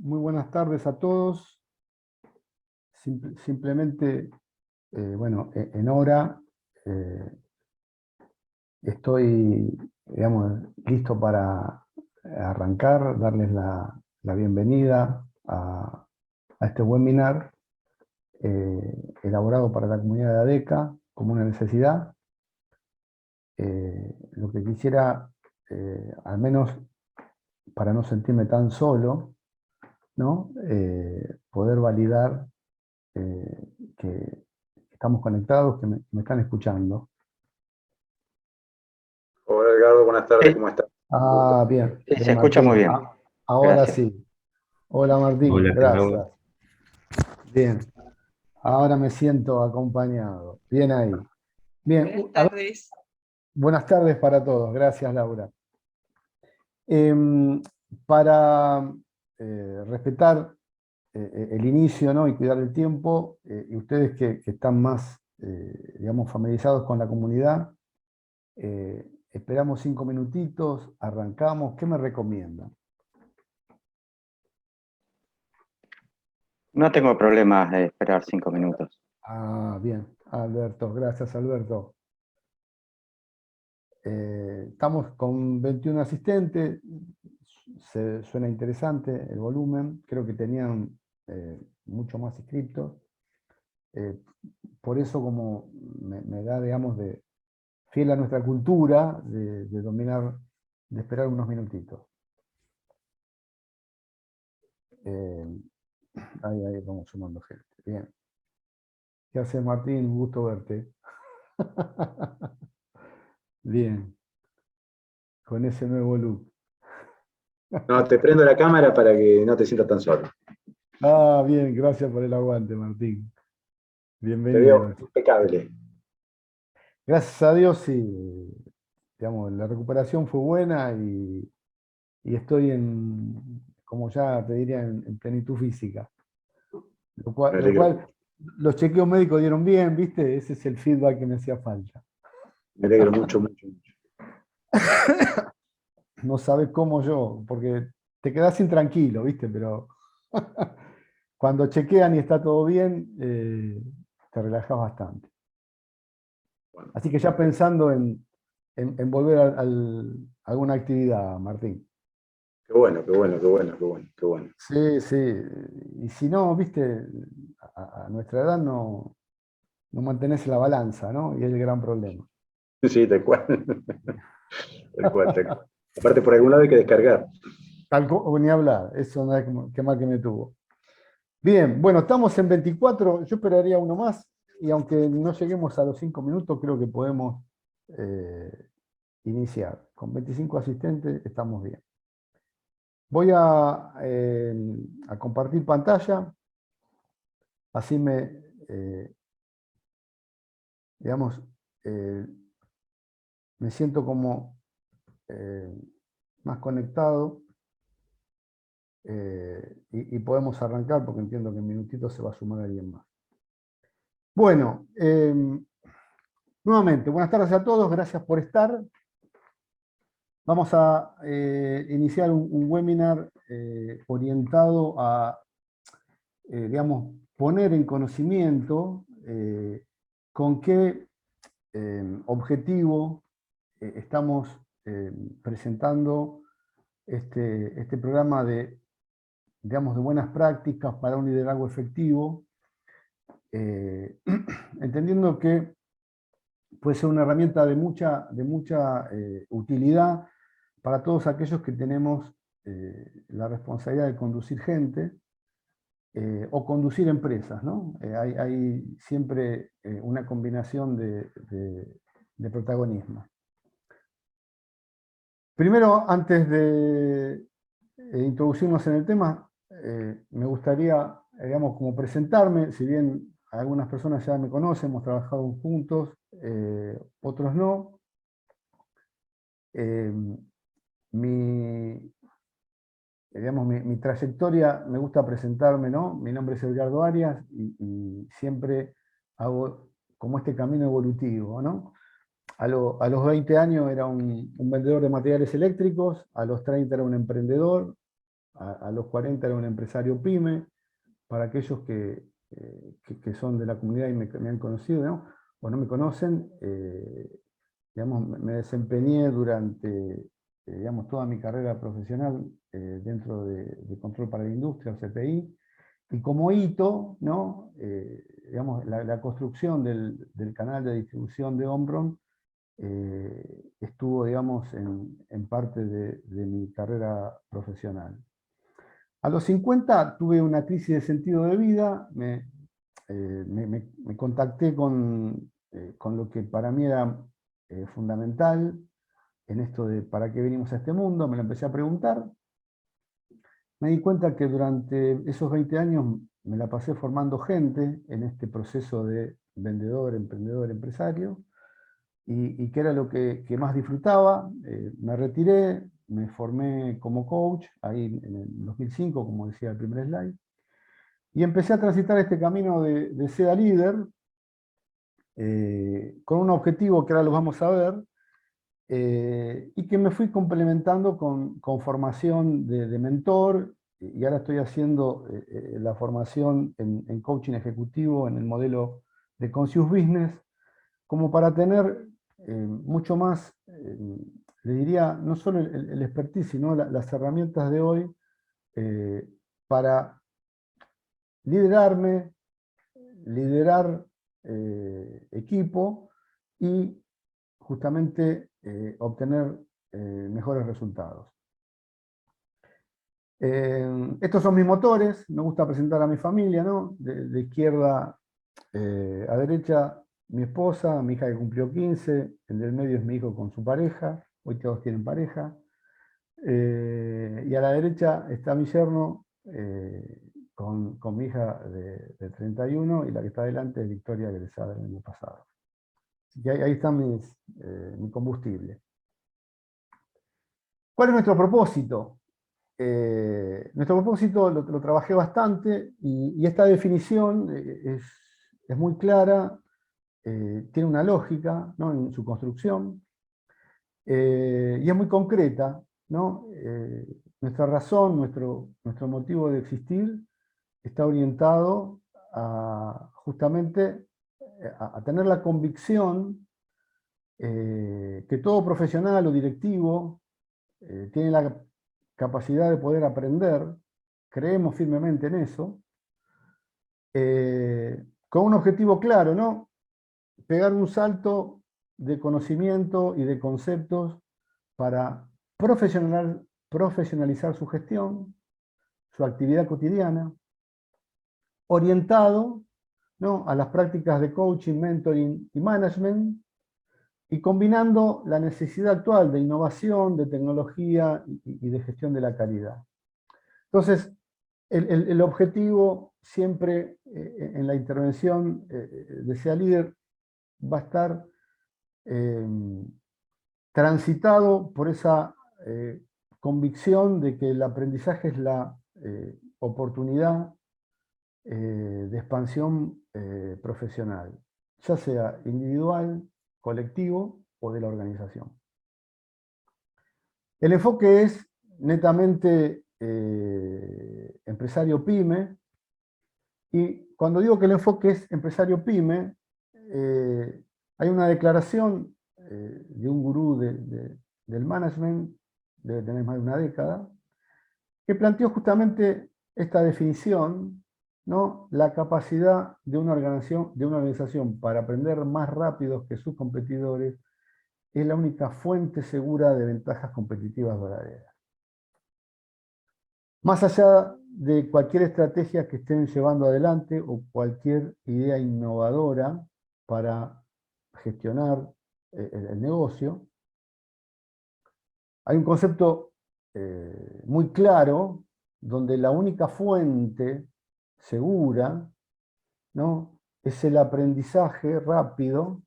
Muy buenas tardes a todos. Simplemente, bueno, en hora estoy, digamos, listo para arrancar, darles la bienvenida a este webinar elaborado para la comunidad de ADECA como una necesidad. Lo que quisiera, al menos para no sentirme tan solo, ¿no? Poder validar que estamos conectados, que me están escuchando. Hola Edgardo, buenas tardes, Sí, ¿cómo estás? Ah, bien, sí, bien se escucha Martín. muy bien. Ahora Gracias. sí. Hola Martín, Hola, Laura. gracias. Bien, ahora me siento acompañado. Bien ahí. Bien, Buenas a ver, tardes. buenas tardes para todos. Gracias, Laura. Para respetar el inicio, ¿no? Y cuidar el tiempo, y ustedes que están más, digamos, familiarizados con la comunidad, esperamos 5 minutitos, arrancamos. ¿Qué me recomiendan? No tengo problemas de esperar 5 minutos. Ah, bien, Alberto, gracias Alberto. Estamos con 21 asistentes, suena interesante el volumen, creo que tenían mucho más inscriptos. Por eso como me da, digamos, fiel a nuestra cultura de dominar, de esperar unos minutitos. Ahí vamos sumando gente. Bien. ¿Qué haces, Martín? Un gusto verte. Bien. Con ese nuevo look. No, te prendo la cámara para que no te sientas tan solo. Ah, bien, gracias por el aguante, Martín. Te Bienvenido. veo impecable. Gracias a Dios, sí, digamos, la recuperación fue buena y estoy como ya te diría, en plenitud física. Lo Me cual, alegro, los chequeos médicos dieron bien, ¿viste? Ese es el feedback que me hacía falta. me alegro mucho, mucho, mucho. No sabes cómo yo, porque te quedás intranquilo, ¿viste? Pero cuando chequean y está todo bien, te relajas bastante. Bueno, Así que ya pensando en volver a alguna actividad, Martín. qué bueno, qué bueno, qué bueno, qué bueno, qué bueno. Sí, sí. Y si no, viste, a nuestra edad no mantenés la balanza, ¿no? Y es el gran problema. Sí, tal cual. Tal cual, tal cual. Aparte, por algún lado hay que descargar. Ni hablar, eso no es que mal que me tuvo. Bien, bueno, estamos en 24, yo esperaría uno más, y aunque no lleguemos a los 5 minutos, creo que podemos iniciar. Con 25 asistentes estamos bien. Voy a compartir pantalla, así digamos, eh, me siento como eh, más conectado y podemos arrancar porque entiendo que en minutitos se va a sumar alguien más. Bueno, nuevamente, buenas tardes a todos, gracias por estar. Vamos a iniciar un webinar orientado a, digamos, poner en conocimiento con qué objetivo estamos presentando este programa digamos, de buenas prácticas para un liderazgo efectivo, entendiendo que puede ser una herramienta de mucha utilidad para todos aquellos que tenemos la responsabilidad de conducir gente o conducir empresas, ¿no? Hay siempre una combinación de protagonismo. Primero, antes de introducirnos en el tema, me gustaría, digamos, como presentarme, si bien algunas personas ya me conocen, hemos trabajado juntos, otros no. Eh, mi trayectoria, me gusta presentarme, ¿no? Mi nombre es Edgardo Arias y siempre hago como este camino evolutivo, ¿no? A los 20 años era un vendedor de materiales eléctricos, a los 30 era un emprendedor, a los 40 era un empresario pyme. Para aquellos que son de la comunidad y me han conocido, ¿no? O no me conocen, digamos, me desempeñé durante digamos, toda mi carrera profesional dentro de Control para la Industria, o CPI, y como hito, ¿no? Digamos, la construcción del canal de distribución de Omron estuvo, digamos, en parte de mi carrera profesional. A los 50 tuve una crisis de sentido de vida, me contacté con lo que para mí era fundamental en esto de para qué venimos a este mundo, me lo empecé a preguntar. Me di cuenta que durante esos 20 años me la pasé formando gente en este proceso de vendedor, emprendedor, empresario, y que era lo que más disfrutaba. Me retiré, me formé como coach, ahí en el 2005, como decía el primer slide, y empecé a transitar este camino de SEA líder, con un objetivo que ahora lo vamos a ver, y que me fui complementando con formación de mentor, y ahora estoy haciendo la formación en coaching ejecutivo en el modelo de Conscious Business, como para tener mucho más, le diría, no solo el expertise, sino las herramientas de hoy para liderarme, liderar equipo y justamente obtener mejores resultados. Estos son mis motores, me gusta presentar a mi familia, ¿no? De izquierda a derecha, mi esposa, mi hija que cumplió 15, el del medio es mi hijo con su pareja, hoy todos tienen pareja, y a la derecha está mi yerno con mi hija de 31, y la que está adelante es Victoria, egresada el año pasado. Así que ahí está mi combustible. ¿Cuál es nuestro propósito? Nuestro propósito lo trabajé bastante, y esta definición es muy clara, tiene una lógica, ¿no? En su construcción, y es muy concreta, ¿no? Nuestra razón, nuestro motivo de existir está orientado justamente a tener la convicción que todo profesional o directivo tiene la capacidad de poder aprender, creemos firmemente en eso, con un objetivo claro, ¿no? Pegar un salto de conocimiento y de conceptos para profesionalizar su gestión, su actividad cotidiana, orientado, ¿no? A las prácticas de coaching, mentoring y management, y combinando la necesidad actual de innovación, de tecnología y de gestión de la calidad. Entonces, el objetivo siempre en la intervención de SEA Líder va a estar transitado por esa convicción de que el aprendizaje es la oportunidad de expansión profesional, ya sea individual, colectivo o de la organización. El enfoque es netamente empresario pyme, y cuando digo que el enfoque es empresario pyme, hay una declaración de un gurú del management, debe tener más de una década, que planteó justamente esta definición, ¿no? La capacidad de una organización para aprender más rápido que sus competidores es la única fuente segura de ventajas competitivas verdaderas. Más allá de cualquier estrategia que estén llevando adelante o cualquier idea innovadora para gestionar el negocio, hay un concepto muy claro donde la única fuente segura, ¿no? Es el aprendizaje rápido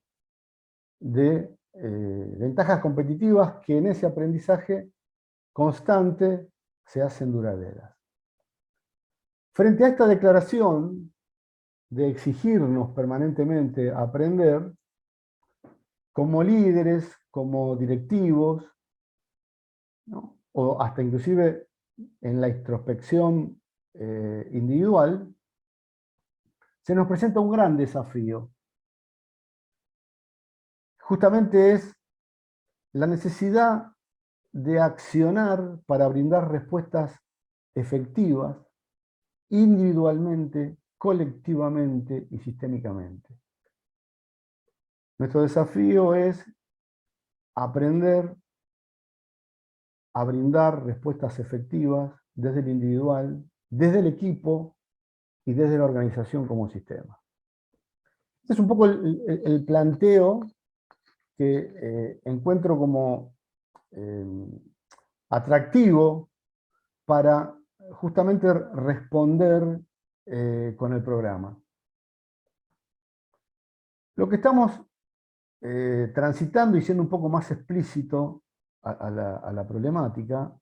de ventajas competitivas que en ese aprendizaje constante se hacen duraderas. Frente a esta declaración de exigirnos permanentemente aprender, como líderes, como directivos, ¿no? O hasta inclusive en la introspección individual, se nos presenta un gran desafío. Justamente es la necesidad de accionar para brindar respuestas efectivas, individualmente, colectivamente y sistémicamente. Nuestro desafío es aprender a brindar respuestas efectivas desde el individual, desde el equipo y desde la organización como sistema. Este es un poco el planteo que encuentro como atractivo para justamente responder con el programa. Lo que estamos transitando y siendo un poco más explícito a la problemática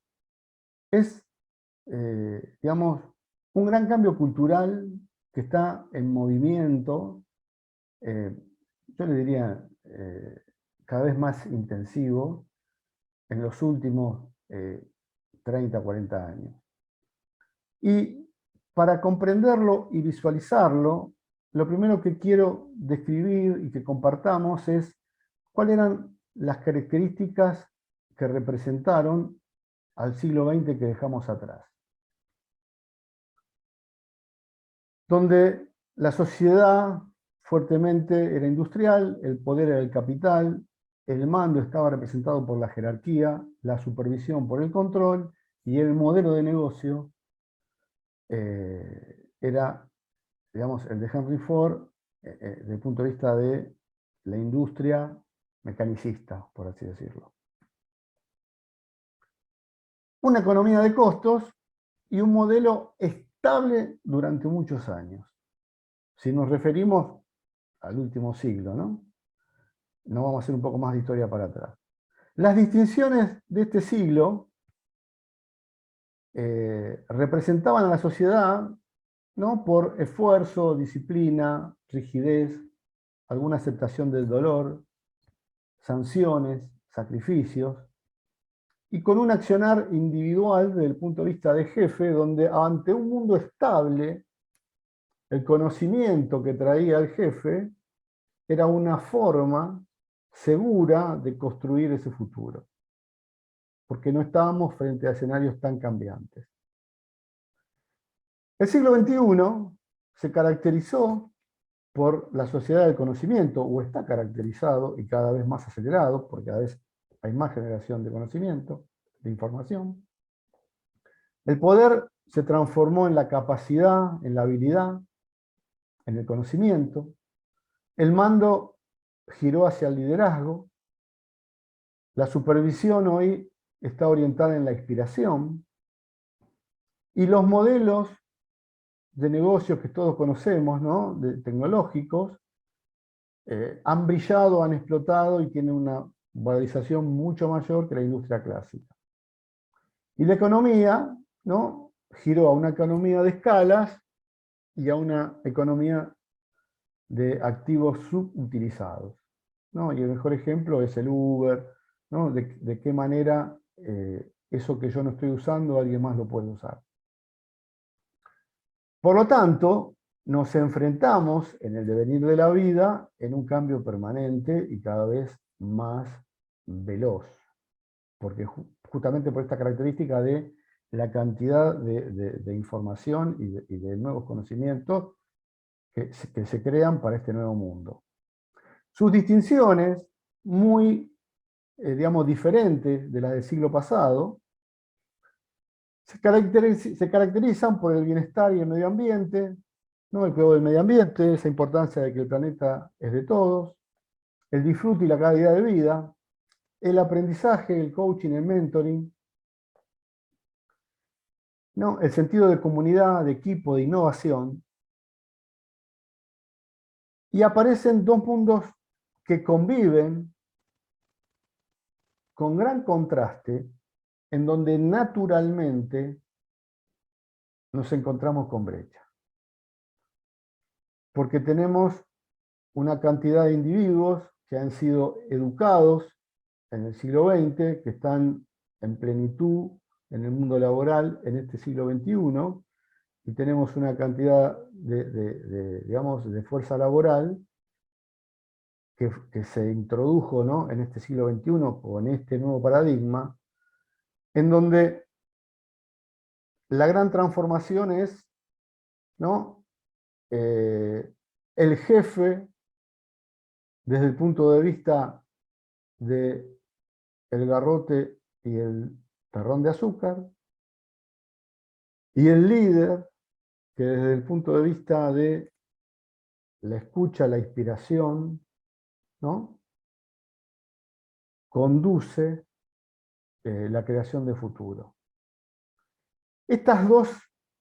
es, digamos, un gran cambio cultural que está en movimiento, yo le diría cada vez más intensivo en los últimos 30, 40 años. Y para comprenderlo y visualizarlo, lo primero que quiero describir y que compartamos es cuáles eran las características que representaron al siglo XX que dejamos atrás. Donde la sociedad fuertemente era industrial, el poder era el capital, el mando estaba representado por la jerarquía, la supervisión por el control, y el modelo de negocio era, digamos, el de Henry Ford desde el punto de vista de la industria mecanicista, por así decirlo. Una economía de costos y un modelo estable durante muchos años. Si nos referimos al último siglo, ¿no? No vamos a hacer un poco más de historia para atrás. Las distinciones de este siglo representaban a la sociedad, ¿no?, por esfuerzo, disciplina, rigidez, alguna aceptación del dolor, sanciones, sacrificios, y con un accionar individual desde el punto de vista de jefe, donde ante un mundo estable, el conocimiento que traía el jefe era una forma segura de construir ese futuro, porque no estábamos frente a escenarios tan cambiantes. El siglo XXI se caracterizó por la sociedad del conocimiento, o está caracterizado y cada vez más acelerado, porque cada vez hay más generación de conocimiento, de información. El poder se transformó en la capacidad, en la habilidad, en el conocimiento. El mando giró hacia el liderazgo. La supervisión hoy está orientada en la inspiración. Y los modelos de negocios que todos conocemos, ¿no?, tecnológicos, han brillado, han explotado y tienen una valorización mucho mayor que la industria clásica. Y la economía, ¿no?, giró a una economía de escalas y a una economía de activos subutilizados, ¿no? Y el mejor ejemplo es el Uber, ¿no? De qué manera eso que yo no estoy usando, alguien más lo puede usar. Por lo tanto, nos enfrentamos en el devenir de la vida en un cambio permanente y cada vez más veloz, porque justamente por esta característica de la cantidad de información y de nuevos conocimientos que se crean para este nuevo mundo. Sus distinciones, muy, digamos, diferentes de las del siglo pasado, se caracterizan por el bienestar y el medio ambiente, ¿no?, el cuidado del medio ambiente, esa importancia de que el planeta es de todos, el disfrute y la calidad de vida, el aprendizaje, el coaching, el mentoring, ¿no?, el sentido de comunidad, de equipo, de innovación. Y aparecen dos mundos que conviven con gran contraste, en donde naturalmente nos encontramos con brecha. Porque tenemos una cantidad de individuos que han sido educados en el siglo XX, que están en plenitud en el mundo laboral en este siglo XXI, y tenemos una cantidad digamos, de fuerza laboral que se introdujo, ¿no?, en este siglo XXI con este nuevo paradigma, en donde la gran transformación es, ¿no?, el jefe desde el punto de vista del garrote y el terrón de azúcar, y el líder que desde el punto de vista de la escucha, la inspiración, ¿no?, conduce la creación de futuro. Estas dos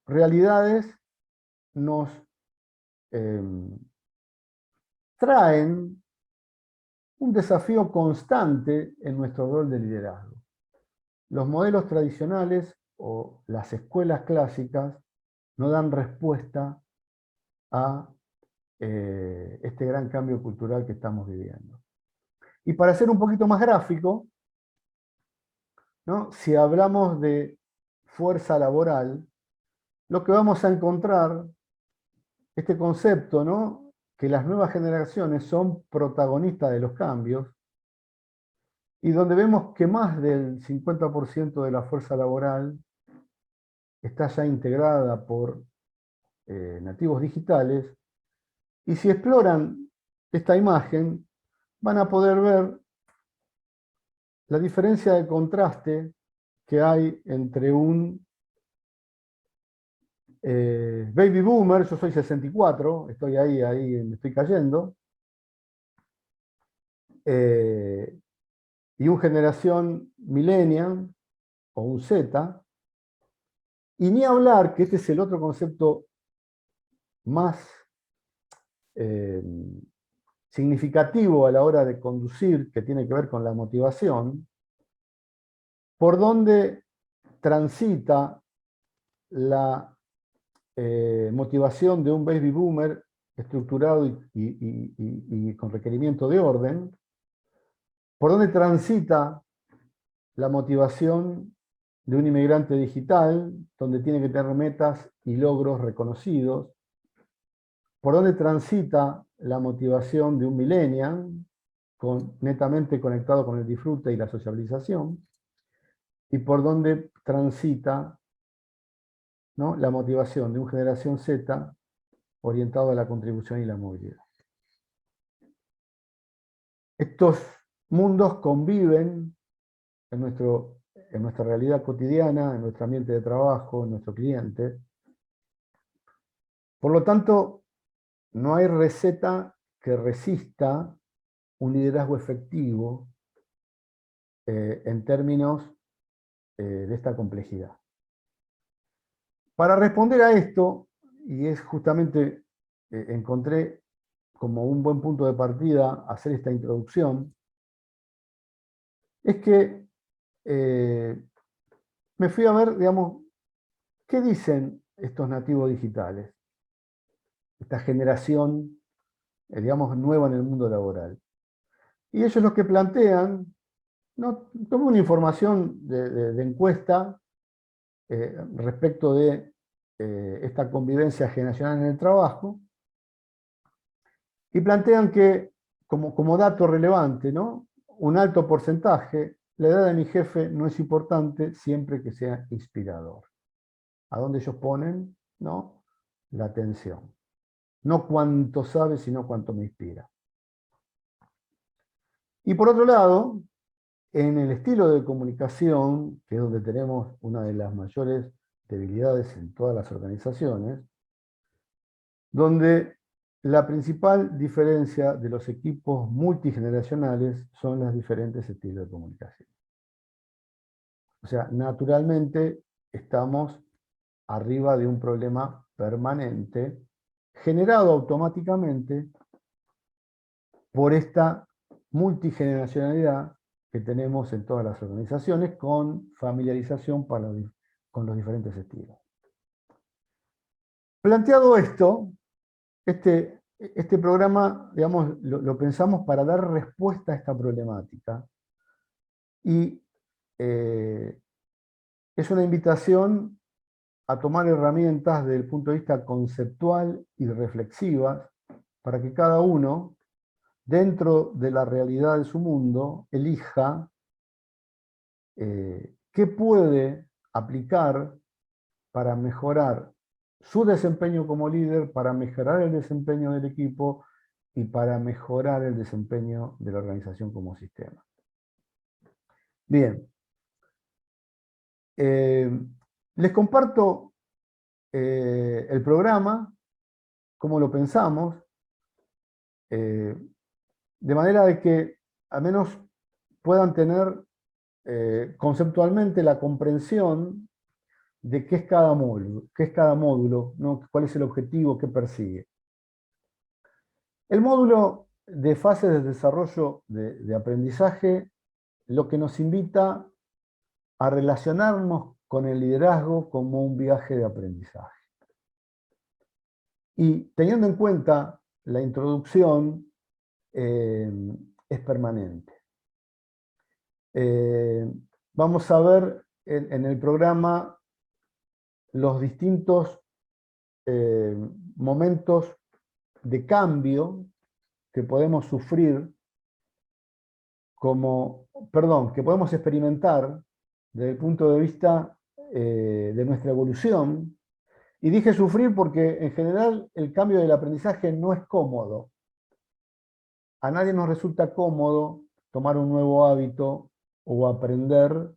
realidades nos traen un desafío constante en nuestro rol de liderazgo. Los modelos tradicionales o las escuelas clásicas no dan respuesta a este gran cambio cultural que estamos viviendo. Y para ser un poquito más gráfico, ¿no?, si hablamos de fuerza laboral, lo que vamos a encontrar, este concepto, ¿no?, que las nuevas generaciones son protagonistas de los cambios, y donde vemos que más del 50% de la fuerza laboral está ya integrada por nativos digitales, y si exploran esta imagen, van a poder ver la diferencia de contraste que hay entre un baby boomer, yo soy 64, estoy ahí me estoy cayendo, y un generación millennial o un Z, y ni hablar, que este es el otro concepto más significativo a la hora de conducir, que tiene que ver con la motivación, por donde transita la motivación de un baby boomer estructurado y con requerimiento de orden, por donde transita la motivación de un inmigrante digital, donde tiene que tener metas y logros reconocidos, por donde transita la motivación de un millennial, netamente conectado con el disfrute y la sociabilización, y por donde transita, ¿no?, la motivación de una generación Z orientado a la contribución y la movilidad. Estos mundos conviven en nuestra realidad cotidiana, en nuestro ambiente de trabajo, en nuestro cliente. Por lo tanto, no hay receta que resista un liderazgo efectivo en términos de esta complejidad. Para responder a esto, y es justamente, encontré como un buen punto de partida hacer esta introducción, es que me fui a ver, digamos, qué dicen estos nativos digitales, esta generación, digamos, nueva en el mundo laboral. Y ellos lo que plantean, ¿no?, tomé una información de encuesta respecto de esta convivencia generacional en el trabajo, y plantean que, como dato relevante, ¿no?, un alto porcentaje, la edad de mi jefe no es importante siempre que sea inspirador. ¿A dónde ellos ponen, ¿no?, la atención? No cuánto sabe, sino cuánto me inspira. Y por otro lado, en el estilo de comunicación, que es donde tenemos una de las mayores debilidades en todas las organizaciones, donde la principal diferencia de los equipos multigeneracionales son los diferentes estilos de comunicación. O sea, naturalmente estamos arriba de un problema permanente generado automáticamente por esta multigeneracionalidad que tenemos en todas las organizaciones, con familiarización con los diferentes estilos. Planteado esto, este programa, digamos, lo pensamos para dar respuesta a esta problemática, y es una invitación a tomar herramientas desde el punto de vista conceptual y reflexivas para que cada uno, dentro de la realidad de su mundo, elija qué puede aplicar para mejorar su desempeño como líder, para mejorar el desempeño del equipo y para mejorar el desempeño de la organización como sistema. Bien. Les comparto el programa, cómo lo pensamos, de manera de que al menos puedan tener conceptualmente la comprensión de qué es cada módulo, ¿no? Cuál es el objetivo que persigue. El módulo de fases de desarrollo de aprendizaje lo que nos invita a relacionarnos con el liderazgo como un viaje de aprendizaje. Y teniendo en cuenta la introducción, es permanente. Vamos a ver en el programa los distintos momentos de cambio que podemos sufrir que podemos experimentar desde el punto de vista de nuestra evolución. Y dije sufrir porque en general el cambio del aprendizaje no es cómodo. A nadie nos resulta cómodo tomar un nuevo hábito o aprender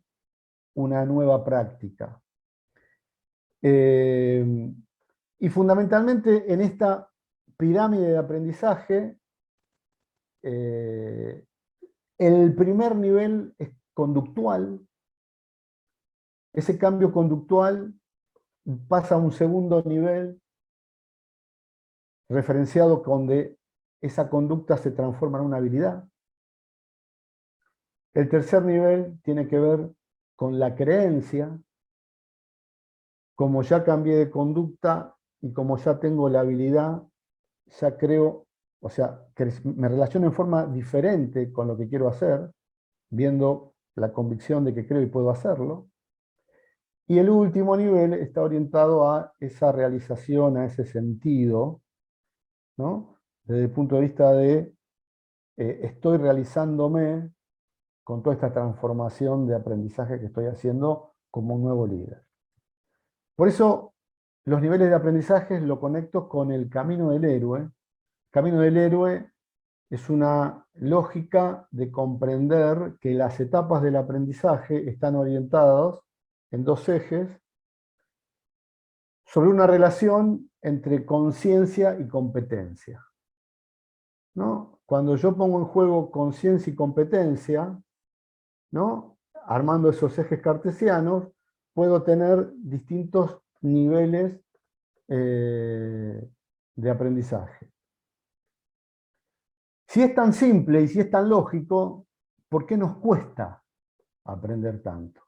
una nueva práctica. Y fundamentalmente en esta pirámide de aprendizaje, el primer nivel es conductual. Ese cambio conductual pasa a un segundo nivel, referenciado donde esa conducta se transforma en una habilidad. El tercer nivel tiene que ver con la creencia. Como ya cambié de conducta y como ya tengo la habilidad, ya creo, o sea, que me relaciono en forma diferente con lo que quiero hacer, viendo la convicción de que creo y puedo hacerlo. Y el último nivel está orientado a esa realización, a ese sentido, ¿no? Desde el punto de vista de estoy realizándome con toda esta transformación de aprendizaje que estoy haciendo como un nuevo líder. Por eso, los niveles de aprendizaje lo conecto con el camino del héroe. El camino del héroe es una lógica de comprender que las etapas del aprendizaje están orientadas en dos ejes sobre una relación entre conciencia y competencia, ¿no? Cuando yo pongo en juego conciencia y competencia, ¿no? Armando esos ejes cartesianos, puedo tener distintos niveles de aprendizaje. Si es tan simple y si es tan lógico, ¿por qué nos cuesta aprender tanto?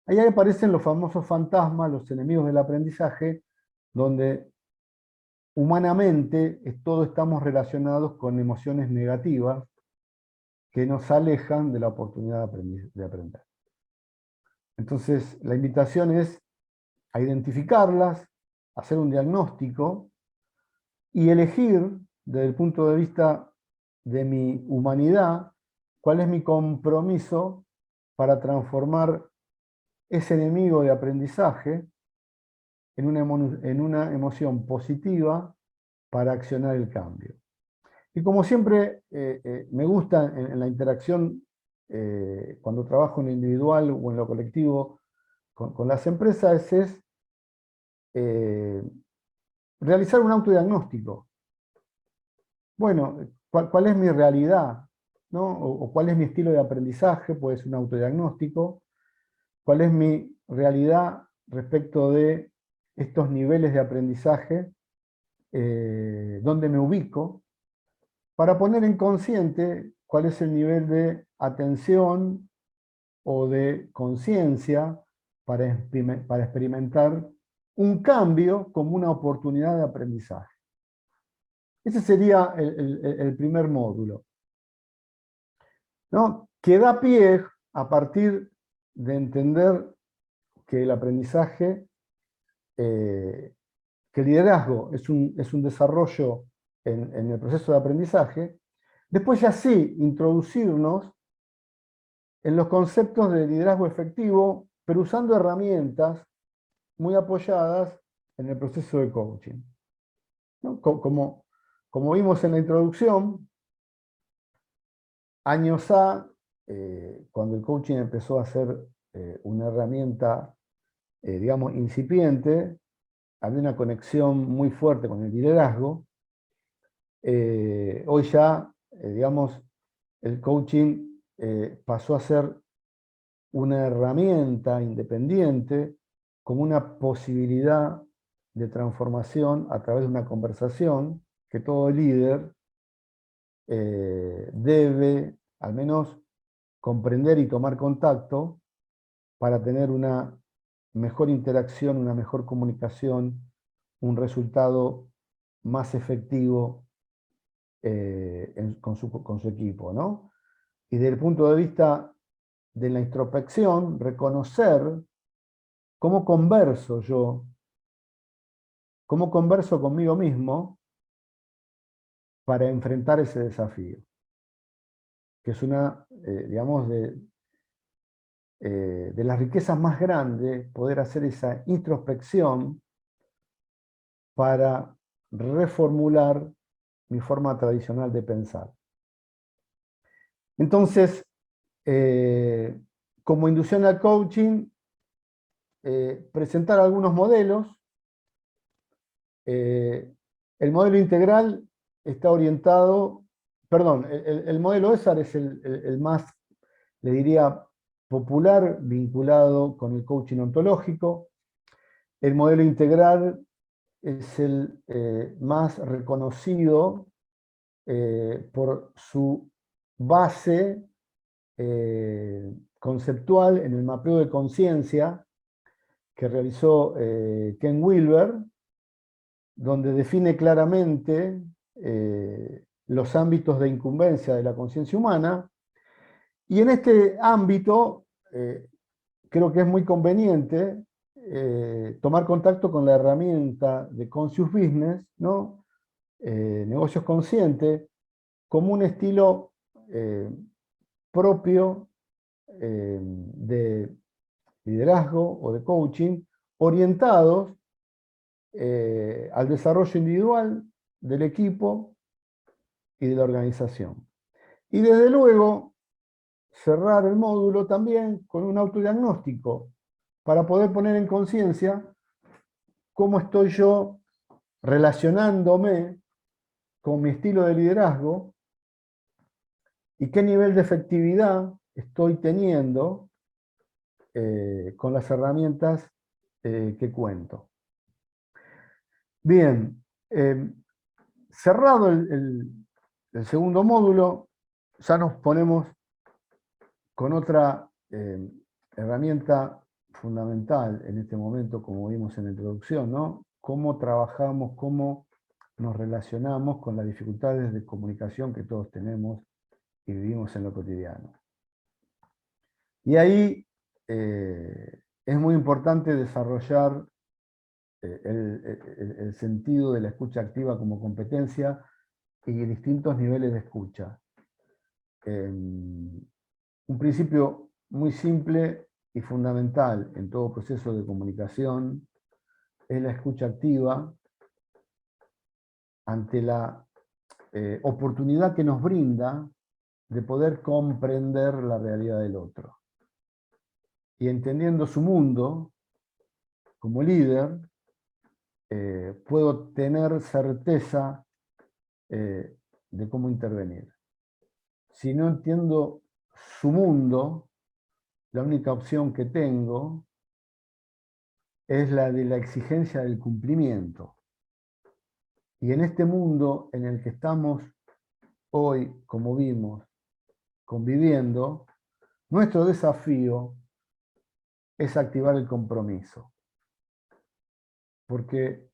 Ahí aparecen los famosos fantasmas, los enemigos del aprendizaje, donde humanamente todos estamos relacionados con emociones negativas que nos alejan de la oportunidad de aprender. Entonces, la invitación es a identificarlas, hacer un diagnóstico y elegir, desde el punto de vista de mi humanidad, cuál es mi compromiso para transformar ese enemigo de aprendizaje en una emoción positiva para accionar el cambio. Y como siempre, me gusta en la interacción, cuando trabajo en lo individual o en lo colectivo con las empresas, es realizar un autodiagnóstico. Bueno, ¿cuál es mi realidad? ¿No? O cuál es mi estilo de aprendizaje, puede ser un autodiagnóstico. ¿Cuál es mi realidad respecto de estos niveles de aprendizaje? ¿Dónde me ubico? Para poner en consciente cuál es el nivel de atención o de conciencia para experimentar un cambio como una oportunidad de aprendizaje. Ese sería el primer módulo, ¿no? Que da pie a partir de entender que el aprendizaje, que el liderazgo es un desarrollo en el proceso de aprendizaje, después ya sí introducirnos en los conceptos de liderazgo efectivo, pero usando herramientas muy apoyadas en el proceso de coaching, ¿no? Como vimos en la introducción, años cuando el coaching empezó a ser una herramienta, digamos, incipiente, había una conexión muy fuerte con el liderazgo. Hoy ya, digamos, el coaching pasó a ser una herramienta independiente, como una posibilidad de transformación a través de una conversación que todo líder debe al menos comprender y tomar contacto para tener una mejor interacción, una mejor comunicación, un resultado más efectivo con su equipo, ¿no? Y desde el punto de vista de la introspección, reconocer cómo converso yo, cómo converso conmigo mismo para enfrentar ese desafío, que es una, digamos, de las riquezas más grandes, poder hacer esa introspección para reformular mi forma tradicional de pensar. Entonces, como inducción al coaching, presentar algunos modelos. El modelo integral está orientado, perdón, el modelo ESAR es el más, le diría, popular, vinculado con el coaching ontológico. El modelo integral es el más reconocido por su base conceptual en el mapeo de conciencia que realizó Ken Wilber, donde define claramente los ámbitos de incumbencia de la conciencia humana. Y en este ámbito creo que es muy conveniente tomar contacto con la herramienta de Conscious Business, ¿no? Negocios conscientes, como un estilo propio de liderazgo o de coaching, orientados al desarrollo individual del equipo y de la organización. Y desde luego, cerrar el módulo también con un autodiagnóstico para poder poner en conciencia cómo estoy yo relacionándome con mi estilo de liderazgo y qué nivel de efectividad estoy teniendo con las herramientas que cuento. Bien, cerrado el segundo módulo, ya nos ponemos con otra herramienta fundamental en este momento, como vimos en la introducción, ¿no? Cómo trabajamos, cómo nos relacionamos con las dificultades de comunicación que todos tenemos y vivimos en lo cotidiano. Y ahí es muy importante desarrollar el sentido de la escucha activa como competencia y distintos niveles de escucha. Un principio muy simple y fundamental en todo proceso de comunicación es la escucha activa ante la oportunidad que nos brinda de poder comprender la realidad del otro. Y entendiendo su mundo, como líder, puedo tener certeza de cómo intervenir. Si no entiendo su mundo, la única opción que tengo es la de la exigencia del cumplimiento. Y en este mundo en el que estamos hoy, como vimos, conviviendo, nuestro desafío es activar el compromiso. Porque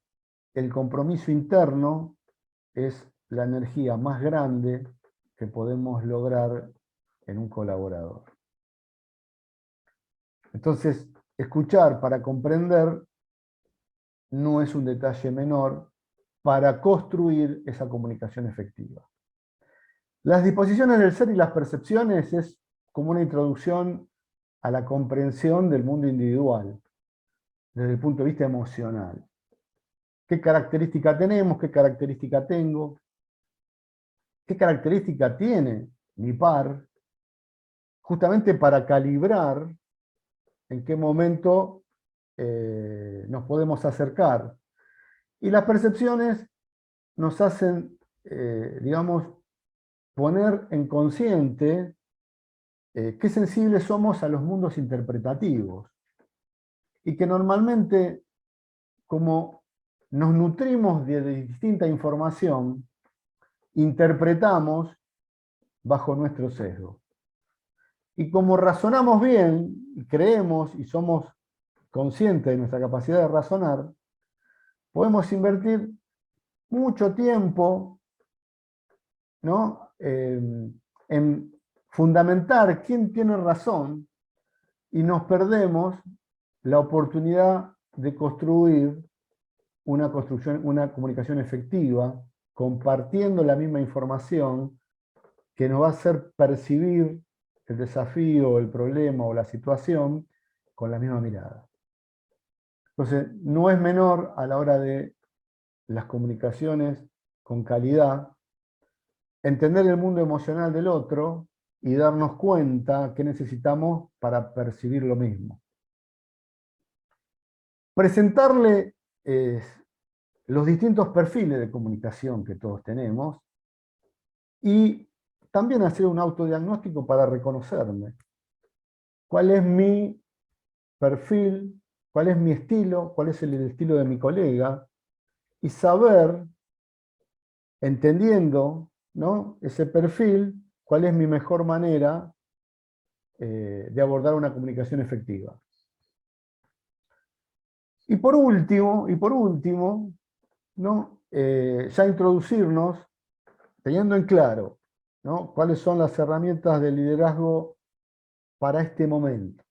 el compromiso interno es la energía más grande que podemos lograr en un colaborador. Entonces, escuchar para comprender no es un detalle menor para construir esa comunicación efectiva. Las disposiciones del ser y las percepciones es como una introducción a la comprensión del mundo individual, desde el punto de vista emocional. ¿Qué característica tenemos? ¿Qué característica tengo? ¿Qué característica tiene mi par? Justamente para calibrar en qué momento nos podemos acercar. Y las percepciones nos hacen, digamos, poner en consciente qué sensibles somos a los mundos interpretativos. Y que normalmente, como nos nutrimos de distinta información, interpretamos bajo nuestro sesgo. Y como razonamos bien, y creemos y somos conscientes de nuestra capacidad de razonar, podemos invertir mucho tiempo, ¿no? En fundamentar quién tiene razón y nos perdemos la oportunidad de construir una comunicación efectiva, compartiendo la misma información que nos va a hacer percibir el desafío, el problema o la situación con la misma mirada. Entonces, no es menor a la hora de las comunicaciones con calidad, entender el mundo emocional del otro y darnos cuenta qué necesitamos para percibir lo mismo. Presentarle los distintos perfiles de comunicación que todos tenemos y también hacer un autodiagnóstico para reconocerme. ¿Cuál es mi perfil? ¿Cuál es mi estilo? ¿Cuál es el estilo de mi colega? Y saber, entendiendo, ¿no?, ese perfil, cuál es mi mejor manera de abordar una comunicación efectiva. Y por último, ¿no?, ya introducirnos teniendo en claro, ¿no?, cuáles son las herramientas de liderazgo para este momento.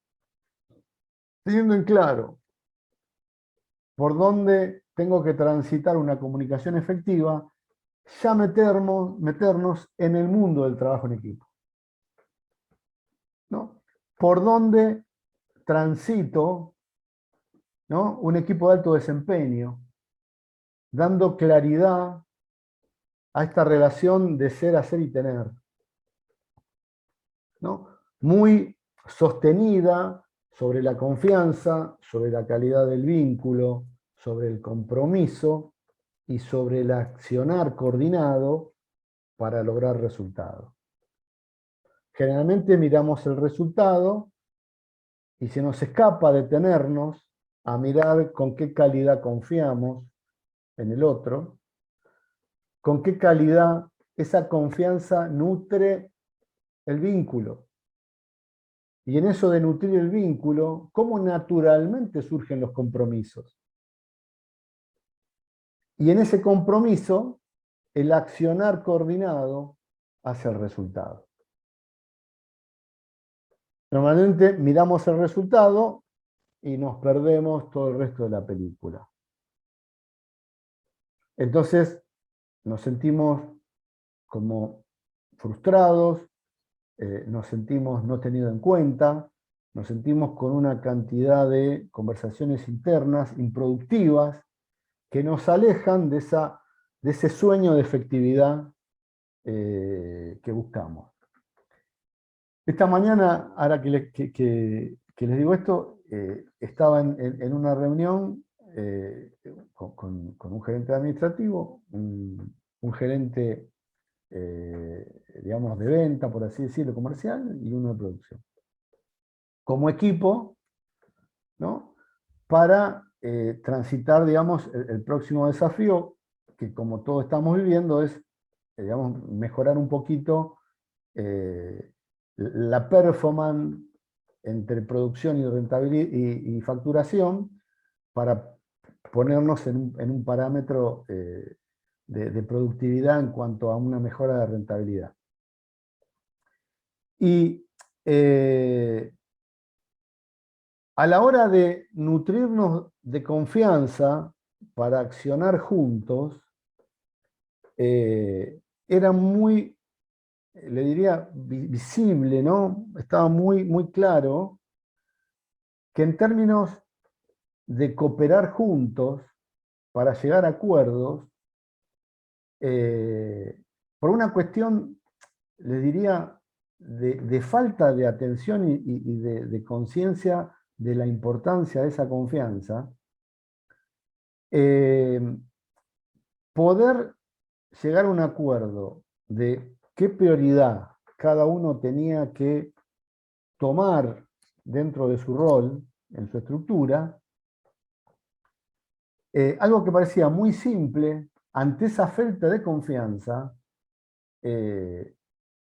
Teniendo en claro por dónde tengo que transitar una comunicación efectiva, ya meternos en el mundo del trabajo en equipo, ¿no? Por dónde transito, ¿no?, un equipo de alto desempeño, dando claridad a esta relación de ser, hacer y tener, ¿no?, muy sostenida sobre la confianza, sobre la calidad del vínculo, sobre el compromiso y sobre el accionar coordinado para lograr resultados. Generalmente miramos el resultado y se nos escapa detenernos a mirar con qué calidad confiamos en el otro, con qué calidad esa confianza nutre el vínculo. Y en eso de nutrir el vínculo, cómo naturalmente surgen los compromisos. Y en ese compromiso, el accionar coordinado hace el resultado. Normalmente miramos el resultado y nos perdemos todo el resto de la película. Entonces nos sentimos como frustrados, nos sentimos no tenidos en cuenta, nos sentimos con una cantidad de conversaciones internas improductivas que nos alejan de ese sueño de efectividad que buscamos. Esta mañana, ahora que les digo esto, estaba en una reunión con un gerente administrativo, un gerente, digamos, de venta, por así decirlo, comercial, y uno de producción. Como equipo, ¿no?, para transitar, digamos, el próximo desafío, que como todos estamos viviendo, es, digamos, mejorar un poquito la performance entre producción y rentabilidad y facturación para ponernos en un parámetro de productividad en cuanto a una mejora de rentabilidad. Y a la hora de nutrirnos de confianza para accionar juntos, era muy, le diría, visible, ¿no? Estaba muy claro que en términos de cooperar juntos para llegar a acuerdos, por una cuestión, les diría, de falta de atención y de conciencia de la importancia de esa confianza, poder llegar a un acuerdo de qué prioridad cada uno tenía que tomar dentro de su rol, en su estructura, algo que parecía muy simple, ante esa falta de confianza,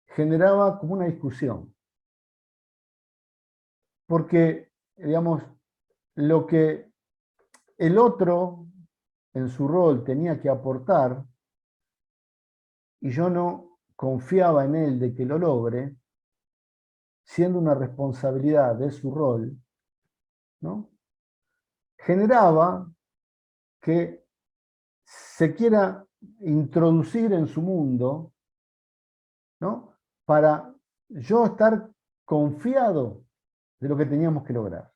generaba como una discusión. Porque, digamos, lo que el otro en su rol tenía que aportar, y yo no confiaba en él de que lo logre, siendo una responsabilidad de su rol, ¿no? Generaba que se quiera introducir en su mundo, ¿no? Para yo estar confiado de lo que teníamos que lograr.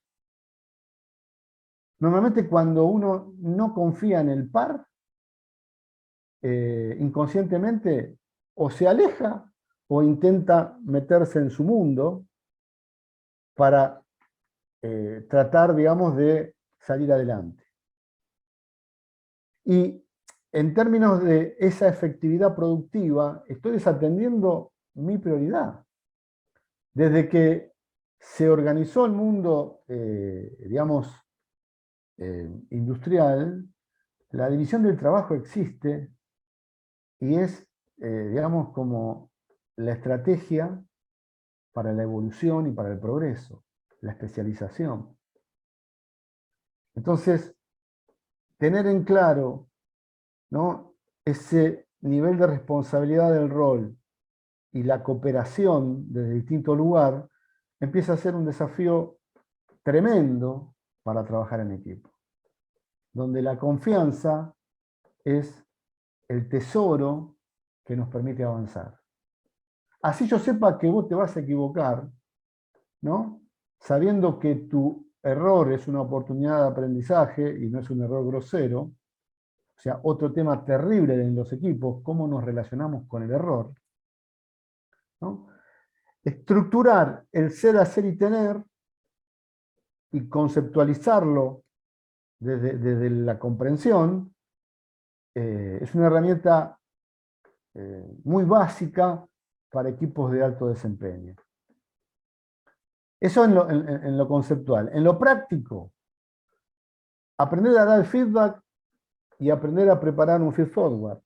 Normalmente cuando uno no confía en el par, inconscientemente o se aleja o intenta meterse en su mundo para tratar, digamos, de salir adelante. Y en términos de esa efectividad productiva, estoy desatendiendo mi prioridad. Desde que se organizó el mundo, digamos, industrial, la división del trabajo existe y es, digamos, como la estrategia para la evolución y para el progreso, la especialización. Entonces, tener en claro, ¿no?, ese nivel de responsabilidad del rol y la cooperación desde distinto lugar, empieza a ser un desafío tremendo para trabajar en equipo, donde la confianza es el tesoro que nos permite avanzar. Así yo sepa que vos te vas a equivocar, ¿no?, sabiendo que tu error es una oportunidad de aprendizaje y no es un error grosero. O sea, otro tema terrible en los equipos, cómo nos relacionamos con el error, ¿no? Estructurar el ser, hacer y tener y conceptualizarlo desde la comprensión es una herramienta muy básica para equipos de alto desempeño. Eso en lo conceptual. En lo práctico, aprender a dar feedback y aprender a preparar un feed forward.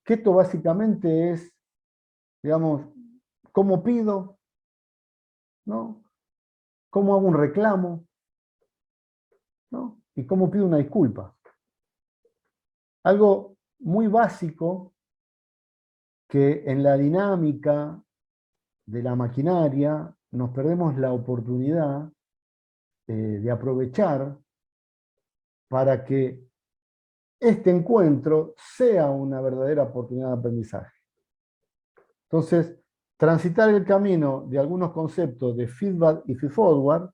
Que esto básicamente es, digamos, cómo pido, ¿no?, cómo hago un reclamo, ¿no?, y cómo pido una disculpa. Algo muy básico que en la dinámica de la maquinaria nos perdemos la oportunidad de aprovechar para que este encuentro sea una verdadera oportunidad de aprendizaje. Entonces, transitar el camino de algunos conceptos de feedback y feedforward